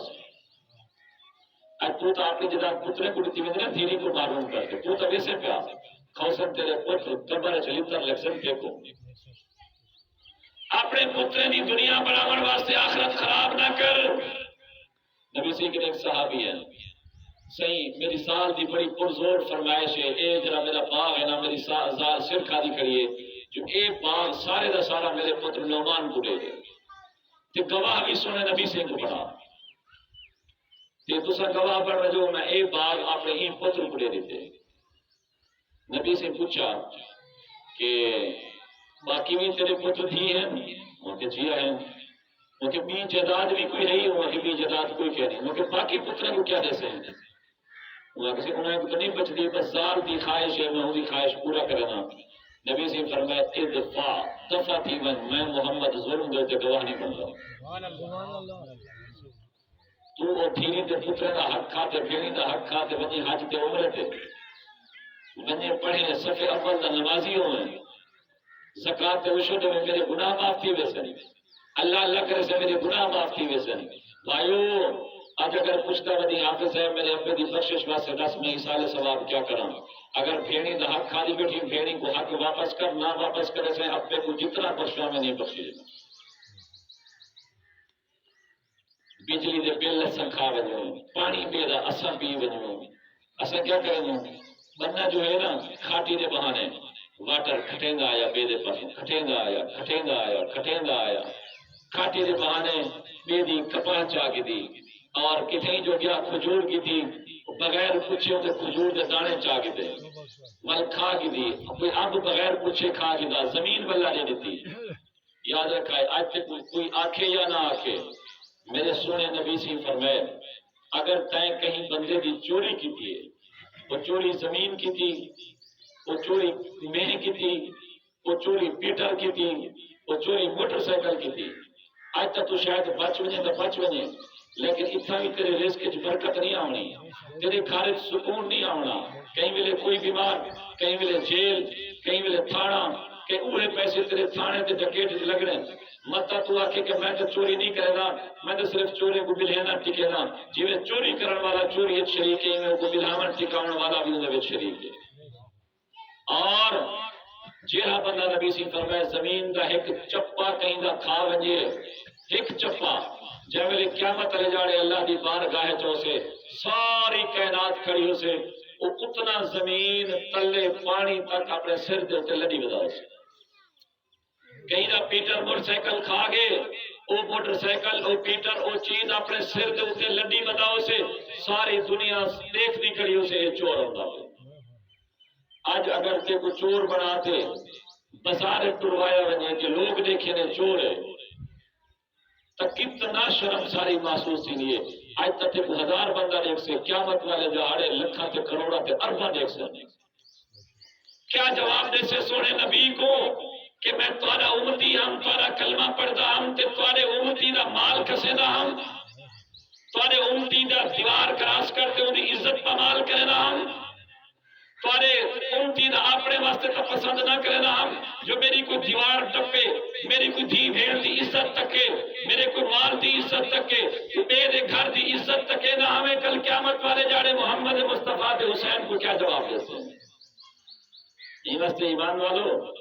اب تو آپ نے جدا پترے کو دیتی میں دھیری کو معلوم کر کے تو ویسے پیا خوصن تیرے پتر دبر چلی تر لکسن کے کو اپنے پترے دی دنیا بڑھاون واسطے آخرت خراب نہ کر۔ نبی سی کے ایک صحابی ہے صحیح میری سال دی بڑی پرزور فرمائش ہے، اے جرا میرا باغ ہے نا میری زال سر کھا دی کھڑی ہے جو اے باغ سارے دا سارا میرے پتر نعمان کو دے دے تے گواہ بھی سنے نبی سے کو پڑھا تے دوسرا گواہ بڑھ رہا جو میں اے باغ اپنے ہی پتر کو دے دیتے۔ نبی سے پوچھا کہ باقی بھی تیرے پتر تھی ہیں؟ وہ کہ جی ہیں۔ وہ کہ بی جداد بھی کوئی نہیں، وہ کہ بی جداد کوئی کہہ نہیں، وہ کہ باقی پتروں کو کیا دے سے ہیں؟ وہ کہ انہیں کو تو نہیں بچ دی، بس زال دی خواہش ہے، میں ان کی خواہش پورا کرنا۔ نبی سے فرمایا دفع تھی میں محمد ظلم دے تے گواہ نہیں بن رہا۔ تو وہ تھیری تے پترے دا حق کھاتے بھیڑی دا حق کھاتے بنی حج تے عمرے تے بنی پڑھے صف اول دا نمازی ہوئے زکاة تے عشر میں میرے گناہ معاف تھی ویسے اللہ اللہ کرے سے میرے گناہ معاف تھی ویسے بھائیو آج اگر پوچھتا ودی حافظ ہے میرے ابے دی بخشش واسطے 10 میں حصال ثواب کیا کروں؟ اگر بھیڑی دا حق کھا دی بیٹھی بھیڑی کو حق واپس کر، نہ واپس کرے سے ابے کو جتنا بخشا میں نہیں بخشی بجلی دے بل اساں کھا ونجو، پانی پی دا اساں پی ونجو، اساں کیا کریں؟ بندہ جو ہے نا کھاٹی دے بہانے واٹر کھٹینگا آیا بے دے پاس کھٹینگا آیا کھٹینگا آیا کھٹینگا آیا کھاٹی دے بہانے بے دی کپاہ چاکی دی اور کتیں جو گیا کھجور کی دی بغیر پوچھے تے کھجور دے دانے چاکی دے مل کھا کی دی کوئی اب بغیر پوچھے کھا کی دا زمین بلا دے دیتی۔ یاد رکھا ہے آج تک کوئی آکھے یا نہ آکھے میرے سونے نبی سے فرمائے اگر تائیں کہیں بندے دی چوری کی تھی وہ چوری زمین کی تھی، وہ چوری مہی کی تھی، وہ چوری پیٹر کی تھی، وہ چوری موٹر سائیکل کی تھی، آج تک تو شاید بچ وجے تو بچ وجے لیکن اتنا بھی تیرے رزق کی برکت نہیں آنی، تیرے گھر سکون نہیں آنا، کہیں ملے کوئی بیمار، کہیں ملے جیل، کہیں ملے تھانا، کہ اوہے پیسے تیرے تھانے تے ڈکیٹ لگنے متا تو آکھے کہ میں تو چوری نہیں کرے گا، میں تو صرف چورے کو بلہنا ٹکے گا، جی میں چوری کرنے والا چوری شریک ہے میں کو بلہاون ٹکاؤن والا بھی انہیں شریک ہے۔ اور جیڑا بندہ نبی سی فرمائے زمین دا ایک چپا کہیں دا کھا ونجے ایک چپا جب میرے قیامت لے جاڑے اللہ دی بارگاہ چو سے ساری کائنات کھڑی ہو سے وہ اتنا زمین تلے پانی تک اپنے سر دے تے لڈی بدا سے کہیں دا پیٹر موٹر سائیکل کھا گے او موٹر سائیکل او پیٹر او چیز اپنے سر دے تے لڈی بدا سے ساری دنیا دیکھ دی کھڑی ہو سے چور ہوتا ہے۔ آج اگر تے کو چور بناتے بازار ٹروایا ونجے کہ لوگ دیکھے نے چور ہے تو کتنا شرم ساری محسوس ہی نہیں ہے. آج تک 1000 بندہ دیکھ سے قیامت والے دہاڑے لکھاں تے کروڑاں تے ارباں دیکھ سے. کیا جواب دے سے سونے نبی کو کہ میں تھوڑا امتی ہم تھوڑا کلمہ پڑھدا ہم تے تھوڑے امتی دا مال کسیدا ہم تھوڑے امتی دا دیوار کراس کرتے انہیں عزت پامال کرنا ہم تھوڑے امتی دا اپنے واسطے تو پسند نہ کرنا ہم جو میری کوئی دیوار ٹپے میری کوئی دھی بھیڑ دی عزت تکے میرے کوئی مال دی عزت تکے میرے گھر دی عزت تکے نہ ہمیں کل قیامت والے جاڑے محمد مصطفیٰ دے حسین کو کیا جواب دے سے. یہ واسطے ایمان والو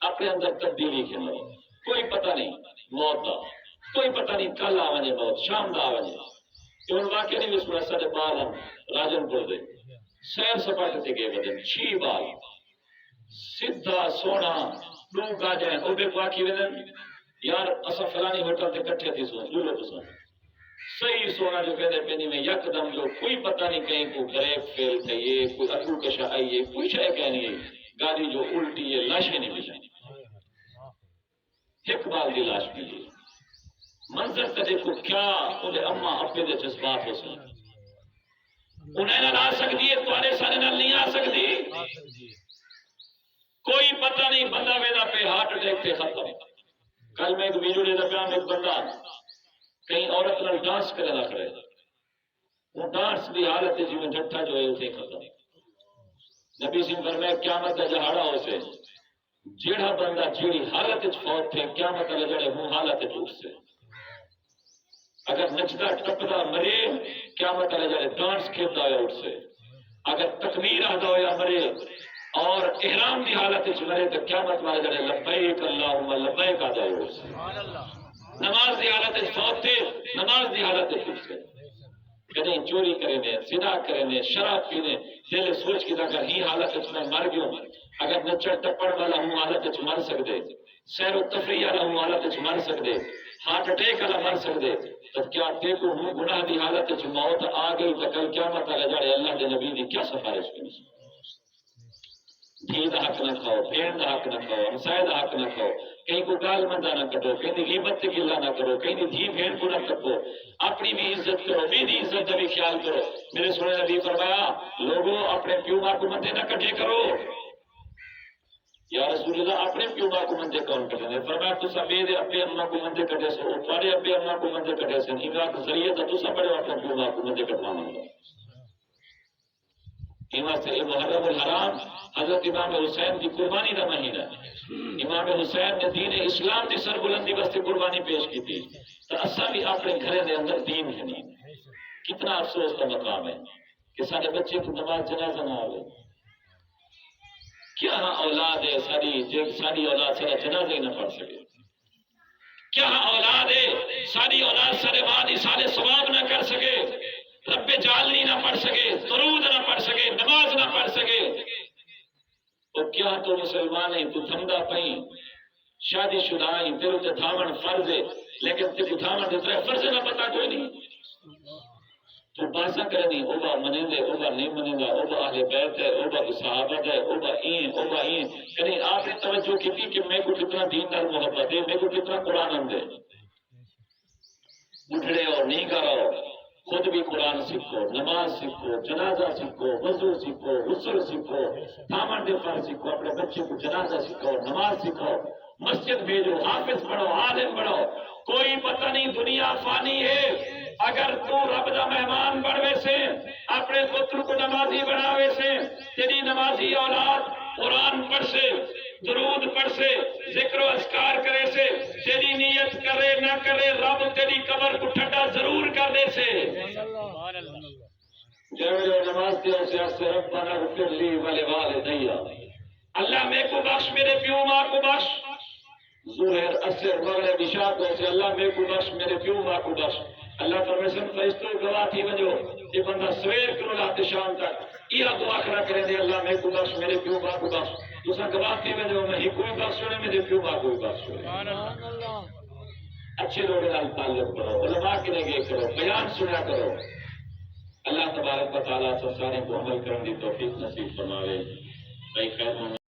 اپنے اندر تبدیلی کے لو. کوئی پتہ نہیں موت دا کوئی پتہ نہیں کل آونے موت شام دا آونے کہ ان واقعی نہیں اس میں سارے بال ہم راجن پور دے سیر سپاٹے تے گئے بدن 6 بال سدھا سونا لوگ آ جائیں او بے واقعی بدن یار اسا فلانی ہوٹل تے کٹھے تھی سو لولو تو سو صحیح سونا جو کہتے پینی میں یک دم جو کوئی پتہ نہیں کہیں کو بریک فیل تھے یہ کوئی اگو کشا آئیے کوئی شے کہنی ہے گاڑی جو الٹی ہے لاشیں نہیں ملیں ایک بال دی لاش ملی. منظر تے دیکھو کیا انہیں اماں اپنے دے جذبات ہو سکتے انہیں نہ لا سکتی ہے تمہارے سارے نہ نہیں آ سکتی. کوئی پتہ نہیں بندہ ویدا پہ ہارٹ اٹیک تے ختم. کل میں ایک ویڈیو لے رہا ایک بندہ کہیں عورت نال ڈانس کرے نہ کرے وہ ڈانس دی حالت جی میں جٹھا جو ہے اسے ختم. نبی سنگھ فرمایا قیامت کا جہاڑا ہو سے جیڑا بندہ جیڑی حالت فوت تھے قیامت کا جڑے ہوں حالت اٹھ سے اگر نچتا ٹپدا مرے قیامت کا جڑے ڈانس کھیلتا ہوا اٹھ سے اگر تکبیر ادا ہوا مرے اور احرام دی حالت مرے تو قیامت والے جڑے لبیک اللہم لبیک ادا ہوا اٹھ سے. نماز دی حالت فوت تھے نماز دی حالت اٹھ سے کہیں چوری کرنے زنا کرنے شراب پینے دل سوچ کی اگر ہی حالت میں مر گیوں اگر نچڑ ٹپڑ والا ہوں حالت مر سکتے سیر و تفریح والا ہوں حالت مر سکتے ہارٹ اٹیک والا مر سکتے تو کیا دیکھو ہوں گناہ دی حالت موت آ گئی تو کل قیامت والا جڑے اللہ کے نبی دی کیا سفارش کرنی. دھی دا حق نہ کھاؤ بھیڑ دا حق نہ کھاؤ ہمسائے دا حق نہ کھاؤ کہیں کو گال مندہ نہ کرو کہیں غیبت گلا نہ کرو کہیں دھی بھیڑ کو نہ تکو اپنی بھی عزت کرو میری عزت کا بھی خیال کرو. میرے سونے نبی فرمایا لوگوں اپنے پیو ماں کو مندے نہ کٹے کرو. یا رسول اللہ اپنے پیو ماں کو مندے کون کٹے فرمایا تسا میرے ابے اماں کو مندے کٹے سو تھوڑے ابے اماں کو مندے کٹے سن ایمان کے ذریعے تو تسا بڑے اپنے پیو ماں کو مندے کٹوانا ہوگا. ایمان سے محرم الحرام حضرت امام حسین کی قربانی کا مہینہ امام حسین نے دین اسلام کی سربلندی واسطے قربانی پیش کی تھی تو اسا بھی اپنے گھرے دے اندر دین ہے نہیں. کتنا افسوس کا مقام ہے کہ سارے بچے کو نماز جنازہ نہ آئے. کیا اولاد ہے ساری اولاد سارا جنازہ ہی نہ پڑھ سکے. کیا اولاد ہے ساری اولاد سارے بعد سارے ثواب نہ کر سکے رب جعلنی نہ پڑھ سکے درود نہ پڑھ سکے نماز نہ پڑھ سکے. تو کیا تو مسلمان ہیں تو تھمدا پہیں شادی شدہ ہیں تیرے تے تھامن فرض ہے لیکن تے تھامن دے طرح فرض نہ پتہ کوئی نہیں. تو باسا کرنی اوبا منیں دے اوبا نہیں منیں گا اوبا اہل بیت ہے اوبا صحابہ ہے اوبا این کہیں آپ نے توجہ کی تھی کہ میں کو کتنا دین دار محبت ہے میں کو کتنا قرآن ہم دے. اٹھڑے اور نہیں کرو خود بھی قرآن سیکھو نماز سیکھو جنازہ سیکھو وضو سیکھو غسل سیکھو دامن دے فرض سیکھو اپنے بچے کو جنازہ سیکھو نماز سیکھو مسجد بھیجو حافظ پڑھو عالم پڑھو. کوئی پتہ نہیں دنیا فانی ہے اگر تو رب دا مہمان بڑھوے سے اپنے پتر کو نمازی بناوے سے تیری نمازی اولاد قرآن پڑھ سے درود پڑھ سے ذکر و اذکار کرے سے تیری نیت کرے نہ کرے رب تیری قبر کو ٹھنڈا ضرور کر دے سے. جو نماز دے اسے اسے ربنا اغفر لی ولوالدی اللہ میں کو بخش میرے پیو ماں کو بخش. ظہر اثر مغرب عشاء کو اسے اللہ میں کو بخش میرے پیو ماں کو بخش. اللہ فرمیسن فرشتوں گواہ تھی وجو یہ بندہ سویر کرو لاتے شام تک یہ دعا کرا کرے دے اللہ میں کو بخش میرے پیو ماں کو بخش. دوسرا گواہ تھی وجو میں ہی کوئی بخش ہونے میرے پیو ماں کوئی بخش ہونے. اچھے لوگ نال تعلق کرو علماء کے لگے کرو بیان سنا کرو. اللہ تبارک و تعالیٰ سب سارے کو عمل کرنے کی توفیق نصیب فرماوے. بھائی خیر